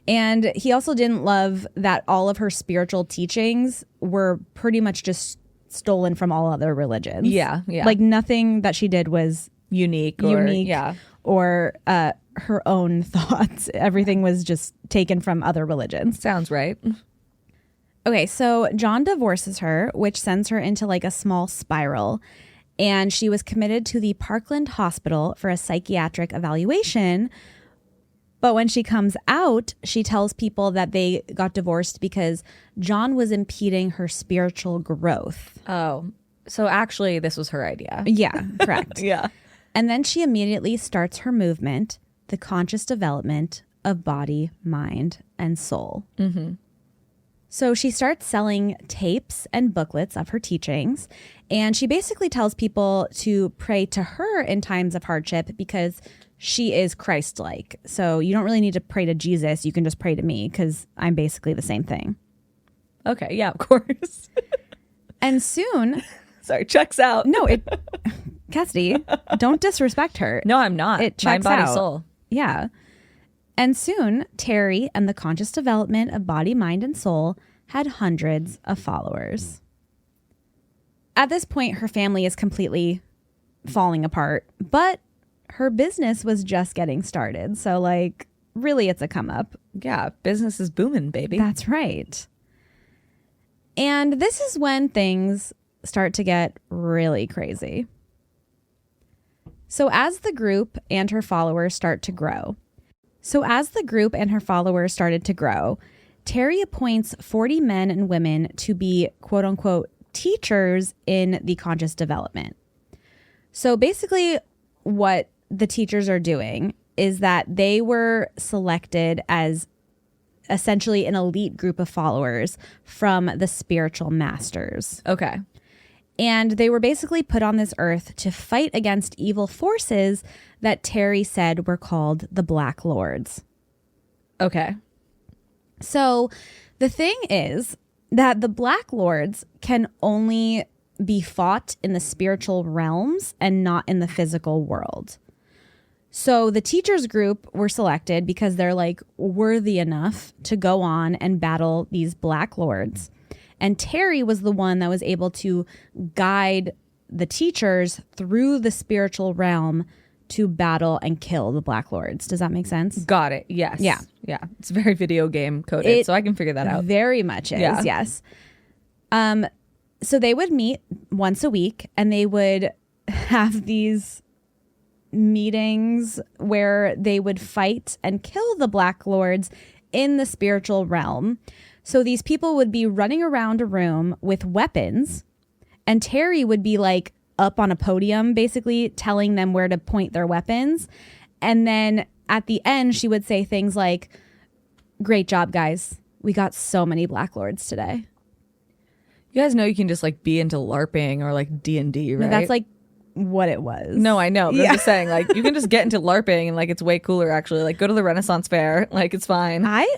And he also didn't love that all of her spiritual teachings were pretty much just stolen from all other religions. Yeah. Yeah. Like nothing that she did was unique or her own thoughts. Everything was just taken from other religions. Sounds right. Okay, so John divorces her, which sends her into like a small spiral. And she was committed to the Parkland Hospital for a psychiatric evaluation. But when she comes out, she tells people that they got divorced because John was impeding her spiritual growth. Oh, so actually this was her idea. Yeah, correct. Yeah. And then she immediately starts her movement, the conscious development of body, mind, and soul. Mm-hmm. So she starts selling tapes and booklets of her teachings, and she basically tells people to pray to her in times of hardship because she is Christ-like. So you don't really need to pray to Jesus. You can just pray to me because I'm basically the same thing. Okay, yeah, of course. And soon... Sorry, checks out. No, Cassidy, don't disrespect her. No, I'm not. It checks Mind, body, out. soul. Yeah. And soon, Terri and the conscious development of body, mind, and soul had hundreds of followers. At this point, her family is completely falling apart, but her business was just getting started. So, like, really, it's a come up. Yeah, business is booming, baby. That's right. And this is when things start to get really crazy. So as the group and her followers started to grow, Terri appoints 40 men and women to be quote unquote teachers in the conscious development. So basically what the teachers are doing is that they were selected as essentially an elite group of followers from the spiritual masters. Okay. And they were basically put on this earth to fight against evil forces that Terri said were called the Black Lords. Okay. So the thing is that the Black Lords can only be fought in the spiritual realms and not in the physical world. So the teachers group were selected because they're like worthy enough to go on and battle these Black Lords. And Terri was the one that was able to guide the teachers through the spiritual realm to battle and kill the Black Lords. Does that make sense? Got it. Yes. Yeah. Yeah. It's very video game coded, so I can figure that out. Very much is, Yeah. yes. So they would meet once a week and they would have these meetings where they would fight and kill the Black Lords in the spiritual realm. So these people would be running around a room with weapons, and Terri would be like up on a podium, basically telling them where to point their weapons. And then at the end, she would say things like, "Great job, guys. We got so many Black Lords today." You guys know you can just like be into LARPing or like D&D, right? No, that's like what it was. No, I know. But Yeah. I'm just saying, like, you can just get into LARPing and like it's way cooler actually. Like, go to the Renaissance Fair. Like, it's fine. I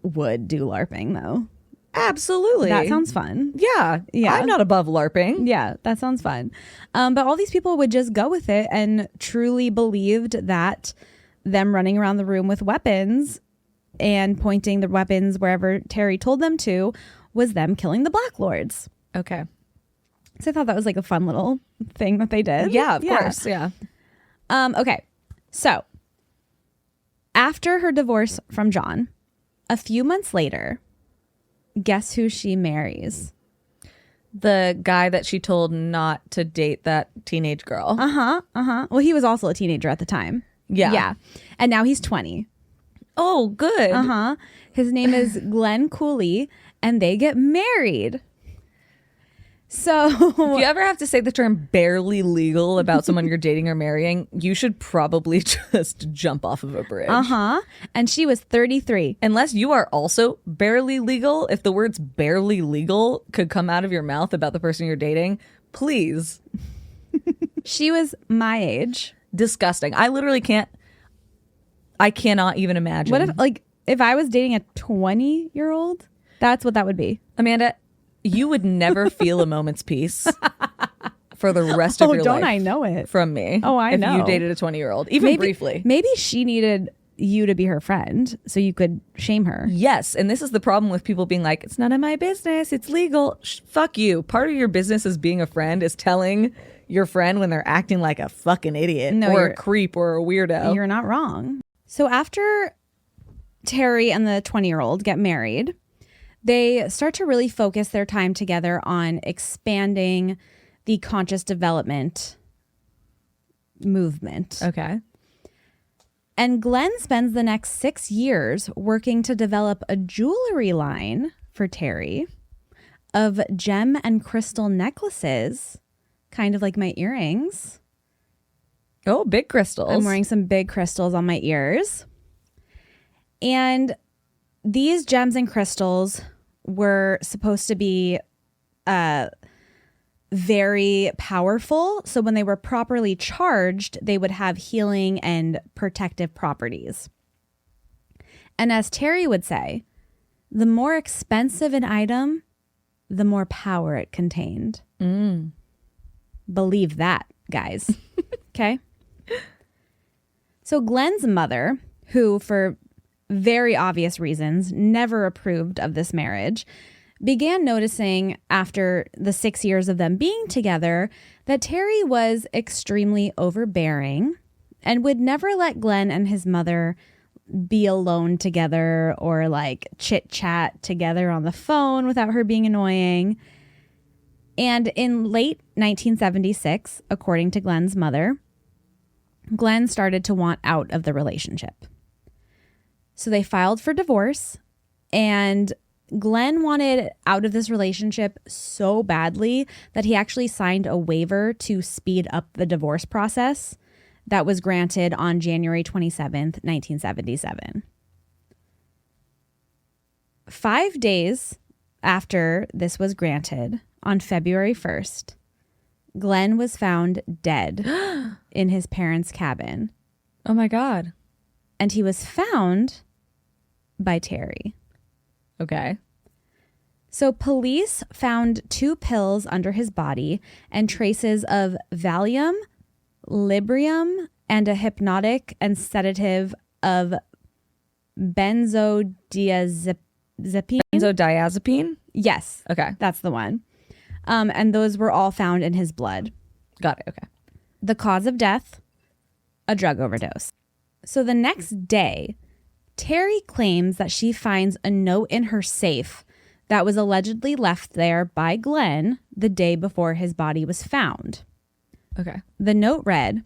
would do LARPing though. Absolutely. That sounds fun. Yeah. Yeah. I'm not above LARPing. Yeah, that sounds fun. But all these people would just go with it and truly believed that them running around the room with weapons and pointing the weapons wherever Terri told them to was them killing the Black Lords. Okay. So I thought that was like a fun little thing that they did. Yeah, of course. Yeah. Okay. So after her divorce from John, a few months later, guess who she marries? The guy that she told not to date that teenage girl. Well, he was also a teenager at the time. Yeah. Yeah. And now he's 20. Oh, good. His name is Glenn Cooley, and they get married. So If you ever have to say the term barely legal about someone you're dating or marrying, you should probably just jump off of a bridge. and she was 33. Unless you are also barely legal, if the words barely legal could come out of your mouth about the person you're dating, please. She was my age. Disgusting. I literally can't. I cannot even imagine. What if I was dating a 20-year-old? That's what that would be. Amanda, you would never feel a moment's peace for the rest of your life. Don't I know it? From me. Oh, I know. If you dated a 20-year-old, even briefly. Maybe she needed you to be her friend so you could shame her. Yes. And this is the problem with people being like, it's none of my business. It's legal. Fuck you. Part of your business as being a friend is telling your friend when they're acting like a fucking idiot or a creep or a weirdo. You're not wrong. So after Terri and the 20-year-old get married, they start to really focus their time together on expanding the conscious development movement. Okay. And Glenn spends the next 6 years working to develop a jewelry line for Terri of gem and crystal necklaces, kind of like my earrings. Oh, big crystals. I'm wearing some big crystals on my ears. And these gems and crystals were supposed to be very powerful. So when they were properly charged, they would have healing and protective properties. And as Terri would say, the more expensive an item, the more power it contained. Believe that, guys. Okay? So Glenn's mother, who for very obvious reasons never approved of this marriage, began noticing after the 6 years of them being together that Terri was extremely overbearing and would never let Glenn and his mother be alone together or like chit chat together on the phone without her being annoying. And in late 1976, according to Glenn's mother, Glenn started to want out of the relationship. So they filed for divorce, and Glenn wanted out of this relationship so badly that he actually signed a waiver to speed up the divorce process that was granted on January 27th, 1977. 5 days after this was granted, on February 1st, Glenn was found dead in his parents' cabin. Oh my God. And he was found by Terri. Okay. So police found 2 pills under his body and traces of Valium, Librium, and a hypnotic and sedative of benzodiazepine. Benzodiazepine? Yes. Okay. That's the one. And those were all found in his blood. Got it. Okay. The cause of death, a drug overdose. So the next day, Terri claims that she finds a note in her safe that was allegedly left there by Glenn the day before his body was found. Okay. The note read,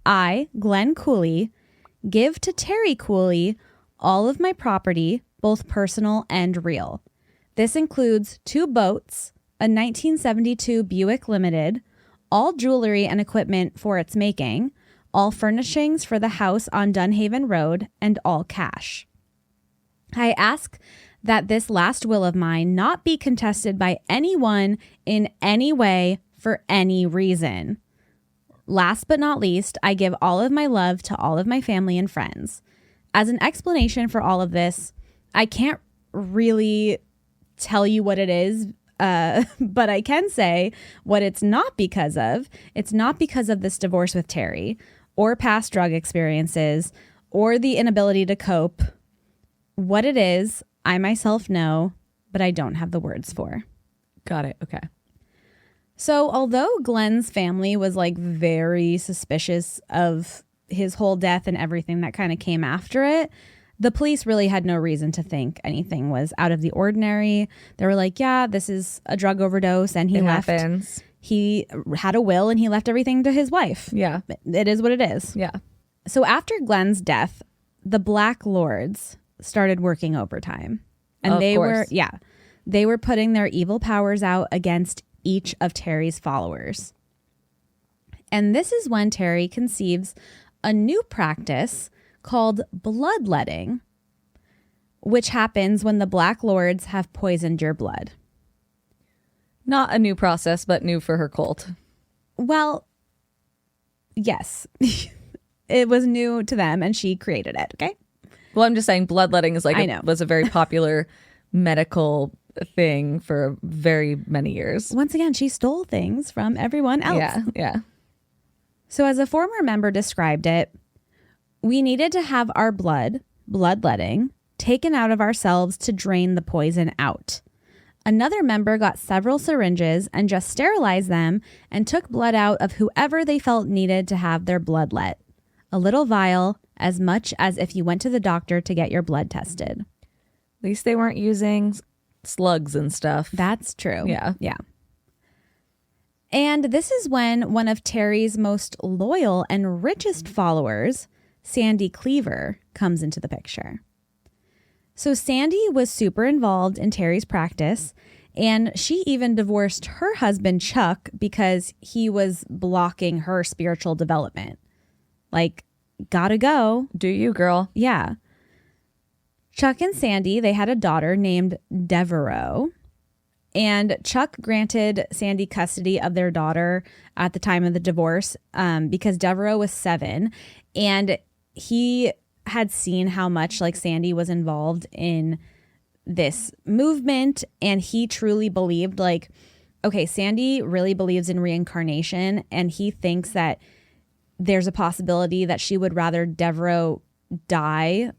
I, Glenn Cooley, give to Terri Cooley all of my property, both personal and real. This includes 2 boats, a 1972 Buick Limited, all jewelry and equipment for its making, all furnishings for the house on Dunhaven Road, and all cash. I ask that this last will of mine not be contested by anyone in any way for any reason. Last but not least, I give all of my love to all of my family and friends. As an explanation for all of this, I can't really tell you what it is, but I can say what it's not because of. It's not because of this divorce with Terri, or past drug experiences, or the inability to cope. What it is, I myself know, but I don't have the words for. Got it. Okay. So although Glenn's family was like very suspicious of his whole death and everything that kind of came after it, the police really had no reason to think anything was out of the ordinary. They were like, yeah, this is a drug overdose, and he left. Happens. He had a will and he left everything to his wife. Yeah. It is what it is. Yeah. So after Glenn's death, the Black Lords started working overtime. And they were putting their evil powers out against each of Terri's followers. And this is when Terri conceives a new practice called bloodletting, which happens when the Black Lords have poisoned your blood. Not a new process, but new for her cult. Well, yes. It was new to them and she created it, okay? Well, I'm just saying bloodletting is was a very popular medical thing for very many years. Once again, she stole things from everyone else. Yeah, yeah. So as a former member described it, we needed to have our bloodletting, taken out of ourselves to drain the poison out. Another member got several syringes and just sterilized them and took blood out of whoever they felt needed to have their blood let. A little vial, as much as if you went to the doctor to get your blood tested. At least they weren't using slugs and stuff. That's true. Yeah. Yeah. And this is when one of Terri's most loyal and richest followers, Sandy Cleaver, comes into the picture. So Sandy was super involved in Terri's practice, and she even divorced her husband, Chuck, because he was blocking her spiritual development. Like, gotta go. Do you, girl? Yeah. Chuck and Sandy, they had a daughter named Devereaux, and Chuck granted Sandy custody of their daughter at the time of the divorce because Devereaux was 7, and he had seen how much like Sandy was involved in this movement, and he truly believed like, okay, Sandy really believes in reincarnation, and he thinks that there's a possibility that she would rather Devereaux die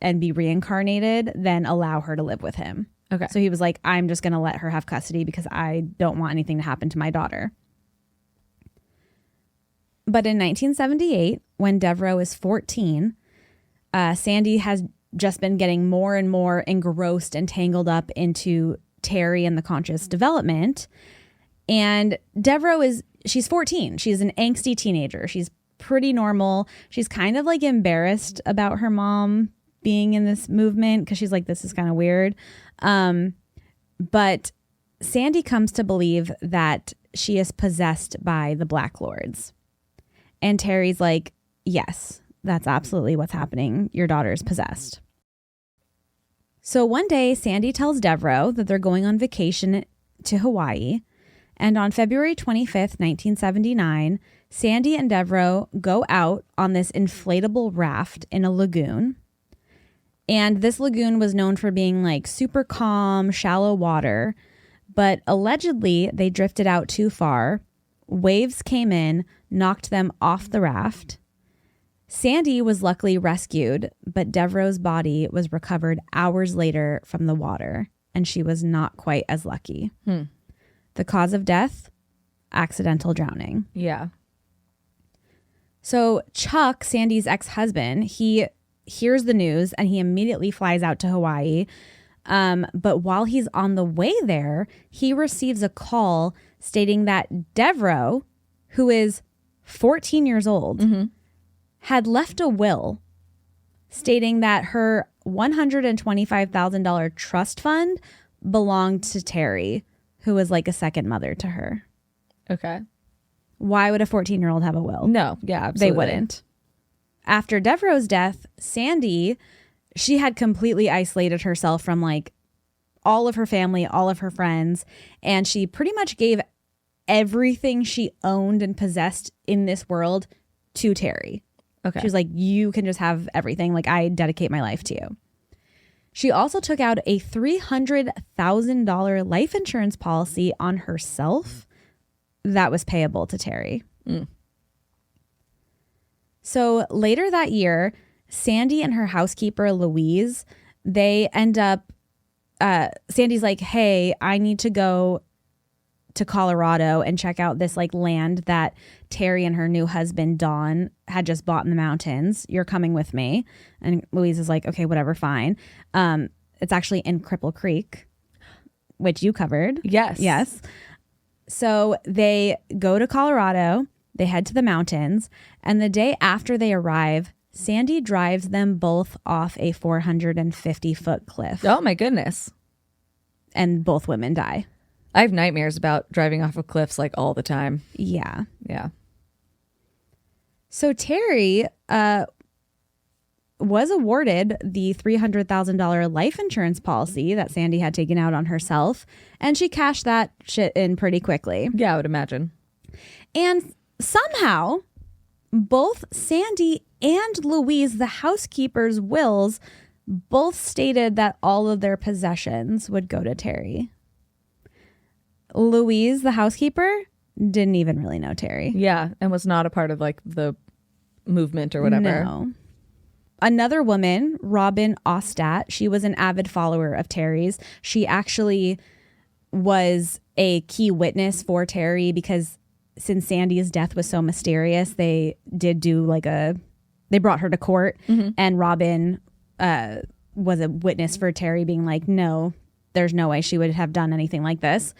and be reincarnated than allow her to live with him. Okay. So he was like, I'm just going to let her have custody because I don't want anything to happen to my daughter. But in 1978, when Devereaux is 14, Sandy has just been getting more and more engrossed and tangled up into Terri and the conscious development. And Devereaux she's 14. She's an angsty teenager. She's pretty normal. She's kind of like embarrassed about her mom being in this movement because she's like, this is kind of weird. But Sandy comes to believe that she is possessed by the Black Lords. And Terri's like, yes, that's absolutely what's happening. Your daughter is possessed. So one day, Sandy tells Devereaux that they're going on vacation to Hawaii. And on February 25th, 1979, Sandy and Devereaux go out on this inflatable raft in a lagoon. And this lagoon was known for being like super calm, shallow water. But allegedly, they drifted out too far. Waves came in, knocked them off the raft. Sandy was luckily rescued, but Devereaux's body was recovered hours later from the water, and she was not quite as lucky. The cause of death? Accidental drowning. Yeah. So Chuck, Sandy's ex-husband, he hears the news and he immediately flies out to Hawaii. But while he's on the way there, he receives a call stating that Devereaux, who is 14 years old, had left a will stating that her $125,000 trust fund belonged to Terri, who was like a second mother to her. Okay. Why would a 14-year-old have a will? No. Yeah, absolutely. They wouldn't. After Devereaux's death, Sandy, she had completely isolated herself from like all of her family, all of her friends, and she pretty much gave everything she owned and possessed in this world to Terri. Okay. She was like, you can just have everything. Like, I dedicate my life to you. She also took out a $300,000 life insurance policy on herself that was payable to Terri. So later that year, Sandy and her housekeeper, Louise, they end up, Sandy's like, hey, I need to go to Colorado and check out this like land that Terri and her new husband, Don, had just bought in the mountains. You're coming with me. And Louise is like, okay, whatever, fine. It's actually in Cripple Creek, which you covered. Yes. Yes. So they go to Colorado, they head to the mountains, and the day after they arrive, Sandy drives them both off a 450-foot cliff. Oh, my goodness. And both women die. I have nightmares about driving off of cliffs like all the time. Yeah. Yeah. So Terri was awarded the $300,000 life insurance policy that Sandy had taken out on herself, and she cashed that shit in pretty quickly. Yeah, I would imagine. And somehow, both Sandy and Louise, the housekeeper's wills, both stated that all of their possessions would go to Terri. Louise, the housekeeper, didn't even really know Terri. Yeah, and was not a part of like the movement or whatever. No. Another woman, Robin Ostat, she was an avid follower of Terri's. She actually was a key witness for Terri because since Sandy's death was so mysterious, they did do like they brought her to court, and Robin was a witness for Terri being like, no, there's no way she would have done anything like this.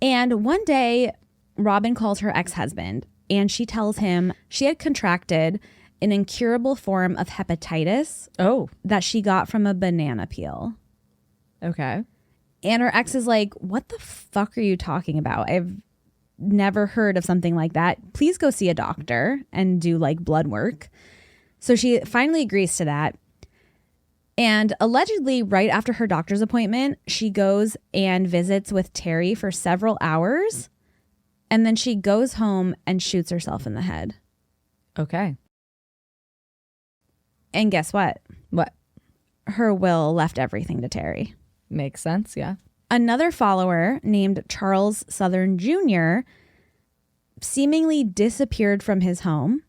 And one day, Robin calls her ex-husband and she tells him she had contracted an incurable form of hepatitis that she got from a banana peel. Okay. And her ex is like, what the fuck are you talking about? I've never heard of something like that. Please go see a doctor and do like blood work. So she finally agrees to that. And allegedly, right after her doctor's appointment, she goes and visits with Terri for several hours. And then she goes home and shoots herself in the head. Okay. And guess what? What? Her will left everything to Terri. Makes sense, yeah. Another follower named Charles Southern Jr. seemingly disappeared from his home.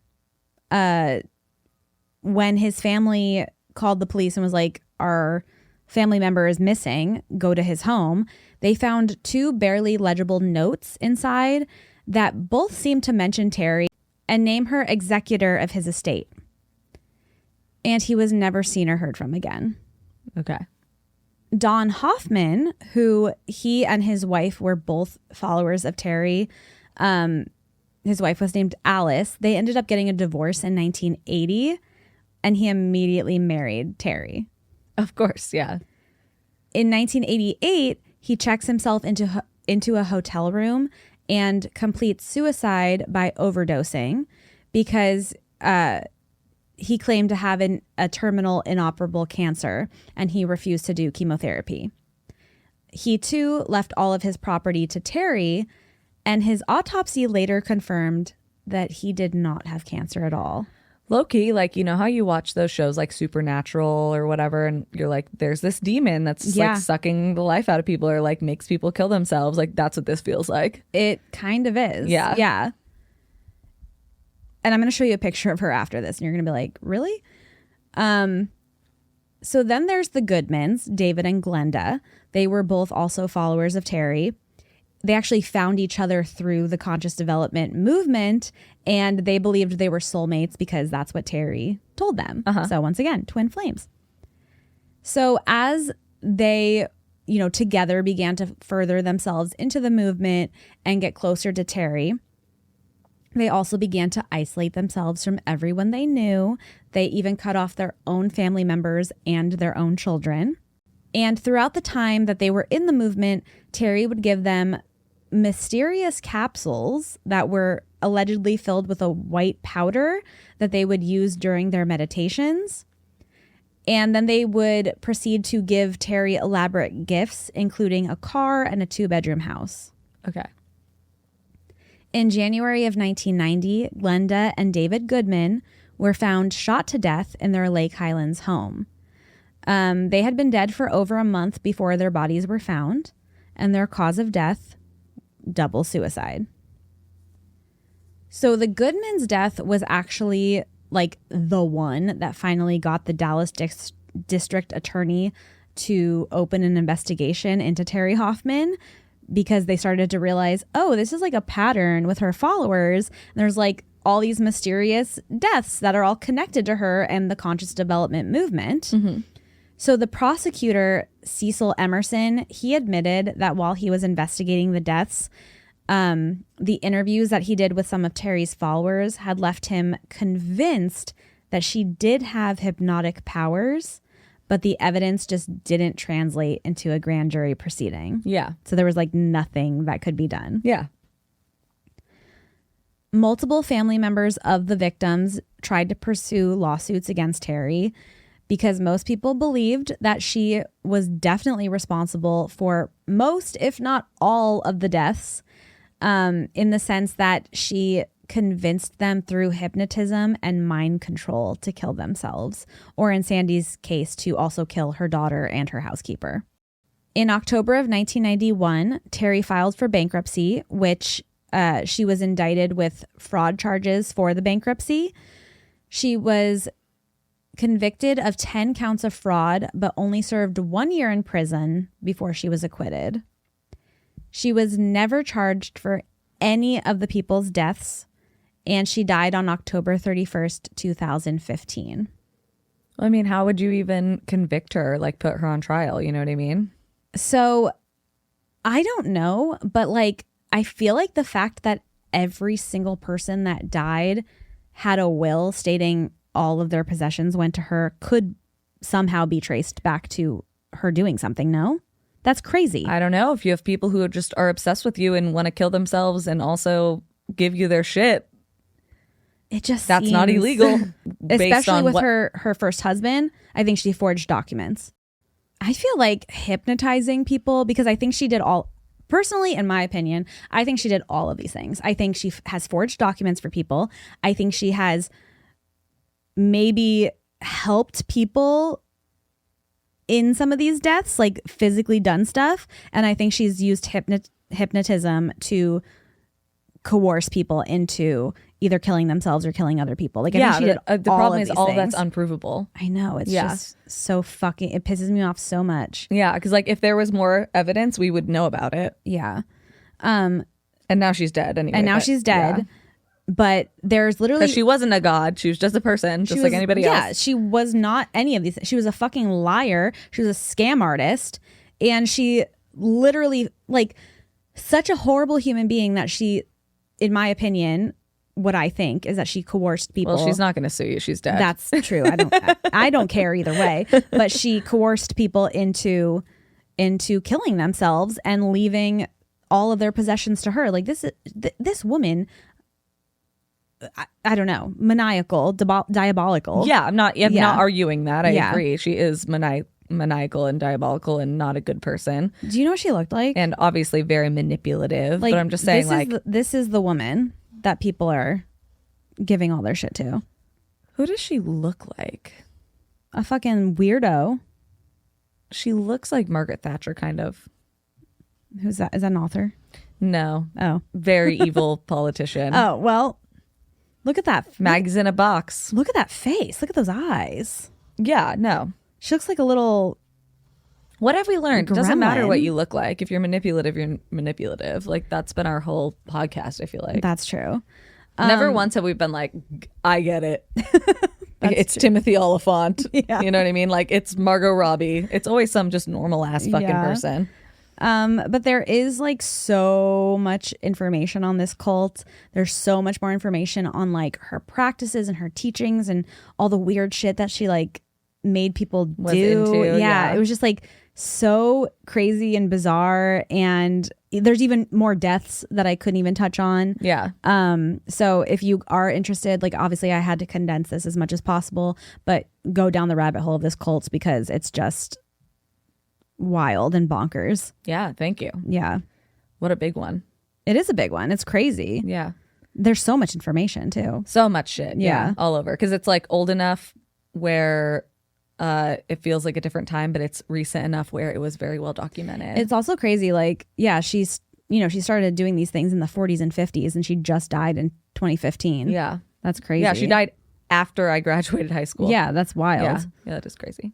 When his family called the police and was like, our family member is missing, go to his home, they found two barely legible notes inside that both seemed to mention Terri and name her executor of his estate. And he was never seen or heard from again. Okay. Don Hoffman, who he and his wife were both followers of Terri, his wife was named Alice. They ended up getting a divorce in 1980, and he immediately married Terri. Of course, yeah. In 1988, he checks himself into a hotel room and completes suicide by overdosing because he claimed to have a terminal inoperable cancer, and he refused to do chemotherapy. He, too, left all of his property to Terri, And his autopsy later confirmed that he did not have cancer at all. Low-key, like, you know how you watch those shows like Supernatural or whatever, and you're like, there's this demon that's like sucking the life out of people or like makes people kill themselves. Like, that's what this feels like. It kind of is. Yeah. Yeah. And I'm going to show you a picture of her after this, and you're going to be like, really? So then there's the Goodmans, David and Glenda. They were both also followers of Terri. They actually found each other through the conscious development movement, and they believed they were soulmates because that's what Terri told them. So once again, twin flames. So as they, you know, together began to further themselves into the movement and get closer to Terri, they also began to isolate themselves from everyone they knew. They even cut off their own family members and their own children. And throughout the time that they were in the movement, Terri would give them mysterious capsules that were allegedly filled with a white powder that they would use during their meditations. And then they would proceed to give Terri elaborate gifts, including a car and a 2-bedroom house. Okay. In January of 1990, Glenda and David Goodman were found shot to death in their Lake Highlands home. They had been dead for over a month before their bodies were found, and their cause of death, double suicide. So the Goodman's death was actually like the one that finally got the Dallas district attorney to open an investigation into Terri Hoffman, because they started to realize, oh, this is like a pattern with her followers. And there's like all these mysterious deaths that are all connected to her and the conscious development movement. So the prosecutor, Cecil Emerson, he admitted that while he was investigating the deaths, the interviews that he did with some of Terri's followers had left him convinced that she did have hypnotic powers, but the evidence just didn't translate into a grand jury proceeding. Yeah. So there was like nothing that could be done. Yeah. Multiple family members of the victims tried to pursue lawsuits against Terri because most people believed that she was definitely responsible for most, if not all, of the deaths, in the sense that she convinced them through hypnotism and mind control to kill themselves, or in Sandy's case, to also kill her daughter and her housekeeper. In October of 1991, Terri filed for bankruptcy, which she was indicted with fraud charges for the bankruptcy. She was convicted of 10 counts of fraud, but only served 1 year in prison before she was acquitted. She was never charged for any of the people's deaths, and she died on October 31st, 2015. I mean, how would you even convict her, like put her on trial? You know what I mean? So I don't know, but like, I feel like the fact that every single person that died had a will stating all of their possessions went to her could somehow be traced back to her doing something. No? That's crazy. I don't know. If you have people who just are obsessed with you and want to kill themselves and also give you their shit, that's not illegal. Especially with her first husband. I think she forged documents. I feel like hypnotizing people, because I think she did all, personally, in my opinion, I think she did all of these things. I think she has forged documents for people. I think she has maybe helped people in some of these deaths, like physically done stuff. And I think she's used hypnotism to coerce people into either killing themselves or killing other people. Like, I think she did the problem is all that's unprovable. I know. It's just so fucking, it pisses me off so much. Yeah, because like if there was more evidence, we would know about it. Yeah. And now she's dead anyway. And now she's dead. Yeah. But there's literally... Because she wasn't a god. She was just a person, just like anybody else. Yeah, she was not any of these things. She was a fucking liar. She was a scam artist. And she literally, like, such a horrible human being that she, in my opinion, what I think is that she coerced people. Well, she's not going to sue you. She's dead. That's true. I don't care either way. But she coerced people into killing themselves and leaving all of their possessions to her. Like, this woman... I don't know, maniacal, diabolical. Yeah, I'm not arguing that. I agree. She is maniacal and diabolical and not a good person. Do you know what she looked like? And obviously very manipulative. But I'm just saying, this is the woman that people are giving all their shit to. Who does she look like? A fucking weirdo. She looks like Margaret Thatcher, kind of. Who's that? Is that an author? No. Oh. Very evil politician. Oh, well, look at that. Mags in a box. Look at that face. Look at those eyes. Yeah, no. She looks like a little... What have we learned? It doesn't matter gremlin. what you look like. If you're manipulative, you're manipulative. Like, that's been our whole podcast, I feel like. That's true. Never once have we been like, I get it. It's true. Timothy Oliphant. Yeah. You know what I mean? Like, it's Margot Robbie. It's always some just normal ass fucking person. But there is like so much information on this cult. There's so much more information on like her practices and her teachings and all the weird shit that she like made people do. Yeah. It was just like so crazy and bizarre. And there's even more deaths that I couldn't even touch on. Yeah. So if you are interested, like obviously I had to condense this as much as possible, but go down the rabbit hole of this cult because it's just wild and bonkers. Yeah. Thank you. Yeah. What a big one. It is a big one. It's crazy. Yeah. There's so much information too. So much shit. Yeah. All over. Because it's like old enough where it feels like a different time, but it's recent enough where it was very well documented. It's also crazy. Like, yeah, she started doing these things in the 40s and 50s and she just died in 2015. Yeah. That's crazy. Yeah. She died after I graduated high school. Yeah. That's wild. Yeah, that is crazy.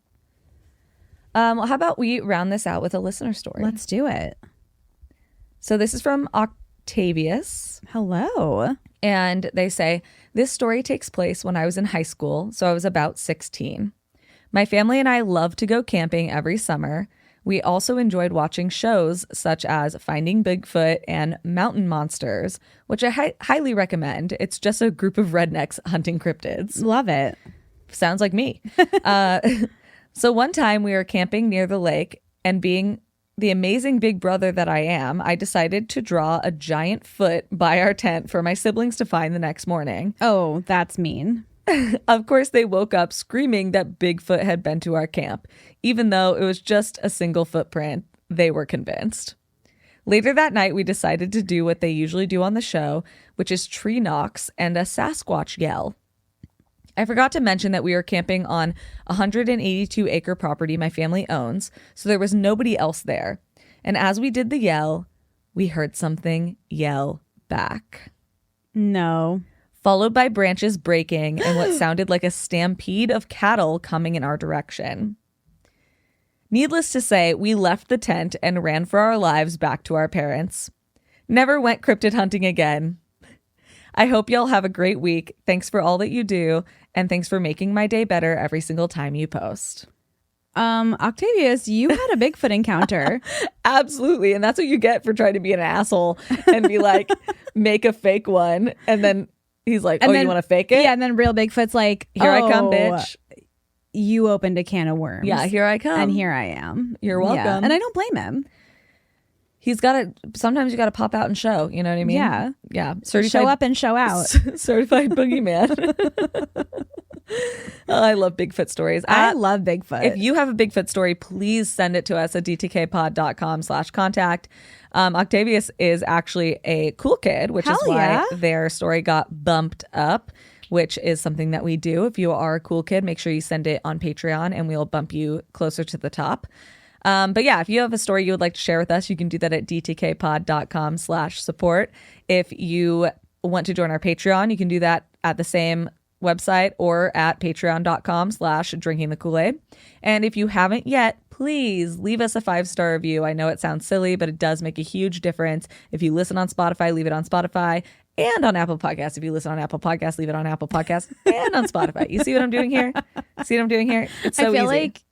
Well, how about we round this out with a listener story? Let's do it. So this is from Octavius. Hello. And they say, this story takes place when I was in high school, so I was about 16. My family and I loved to go camping every summer. We also enjoyed watching shows such as Finding Bigfoot and Mountain Monsters, which I highly recommend. It's just a group of rednecks hunting cryptids. Love it. Sounds like me. So one time we were camping near the lake, and being the amazing big brother that I am, I decided to draw a giant foot by our tent for my siblings to find the next morning. Oh, that's mean. Of course, they woke up screaming that Bigfoot had been to our camp. Even though it was just a single footprint, they were convinced. Later that night, we decided to do what they usually do on the show, which is tree knocks and a Sasquatch yell. I forgot to mention that we were camping on a 182-acre property my family owns, so there was nobody else there. And as we did the yell, we heard something yell back. No. Followed by branches breaking and what sounded like a stampede of cattle coming in our direction. Needless to say, we left the tent and ran for our lives back to our parents. Never went cryptid hunting again. I hope y'all have a great week. Thanks for all that you do, and thanks for making my day better every single time you post. Octavius, you had a Bigfoot encounter. Absolutely, and that's what you get for trying to be an asshole and be like, make a fake one, and then he's like, And oh, then- you want to fake it? Yeah, and then real Bigfoot's like, Here I come, "Oh, bitch. You opened a can of worms. Yeah, here I come. And here I am. You're welcome. Yeah. And I don't blame him. He's got to, sometimes you got to pop out and show, you know what I mean? Yeah. Yeah. Show up and show out. Certified boogeyman. Oh, I love Bigfoot stories. I love Bigfoot. If you have a Bigfoot story, please send it to us at dtkpod.com/contact. Octavius is actually a cool kid, which is why their story got bumped up, which is something that we do. If you are a cool kid, make sure you send it on Patreon and we'll bump you closer to the top. But yeah, if you have a story you would like to share with us, you can do that at dtkpod.com/support. If you want to join our Patreon, you can do that at the same website or at patreon.com/drinkingthekool-aid. And if you haven't yet, please leave us a 5-star review. I know it sounds silly, but it does make a huge difference. If you listen on Spotify, leave it on Spotify, and on Apple Podcasts. If you listen on Apple Podcasts, leave it on Apple Podcasts and on Spotify. You see what I'm doing here? See what I'm doing here? It's so easy. I feel like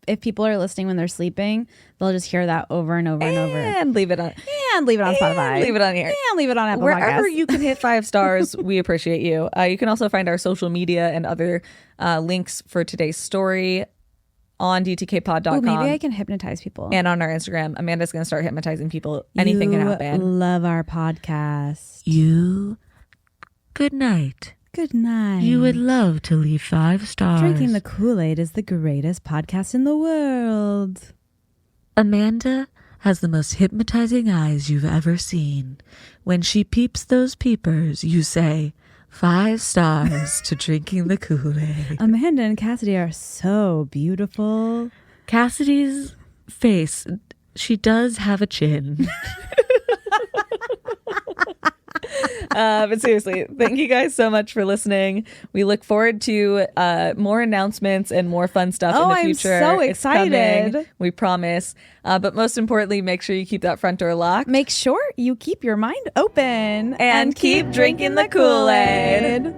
if people are listening when they're sleeping, they'll just hear that over and over and over. And leave it on. And leave it on Spotify. And leave it on here. And leave it on Apple Wherever Podcasts. you can hit 5 stars, we appreciate you. You can also find our social media and other links for today's story on dtkpod.com. Ooh, maybe I can hypnotize people. And on our Instagram. Amanda's going to start hypnotizing people. Anything can happen. Love our podcast. You. Good night. Good night. You would love to leave 5 stars. Drinking the Kool-Aid is the greatest podcast in the world. Amanda has the most hypnotizing eyes you've ever seen. When she peeps those peepers, you say 5 stars to Drinking the Kool-Aid. Amanda and Cassidy are so beautiful. Cassidy's face, she does have a chin. But seriously, thank you guys so much for listening. We look forward to more announcements and more fun stuff in the future. I'm so It's coming, excited. we promise. But most importantly, make sure you keep that front door locked. Make sure you keep your mind open And keep drinking the Kool-Aid.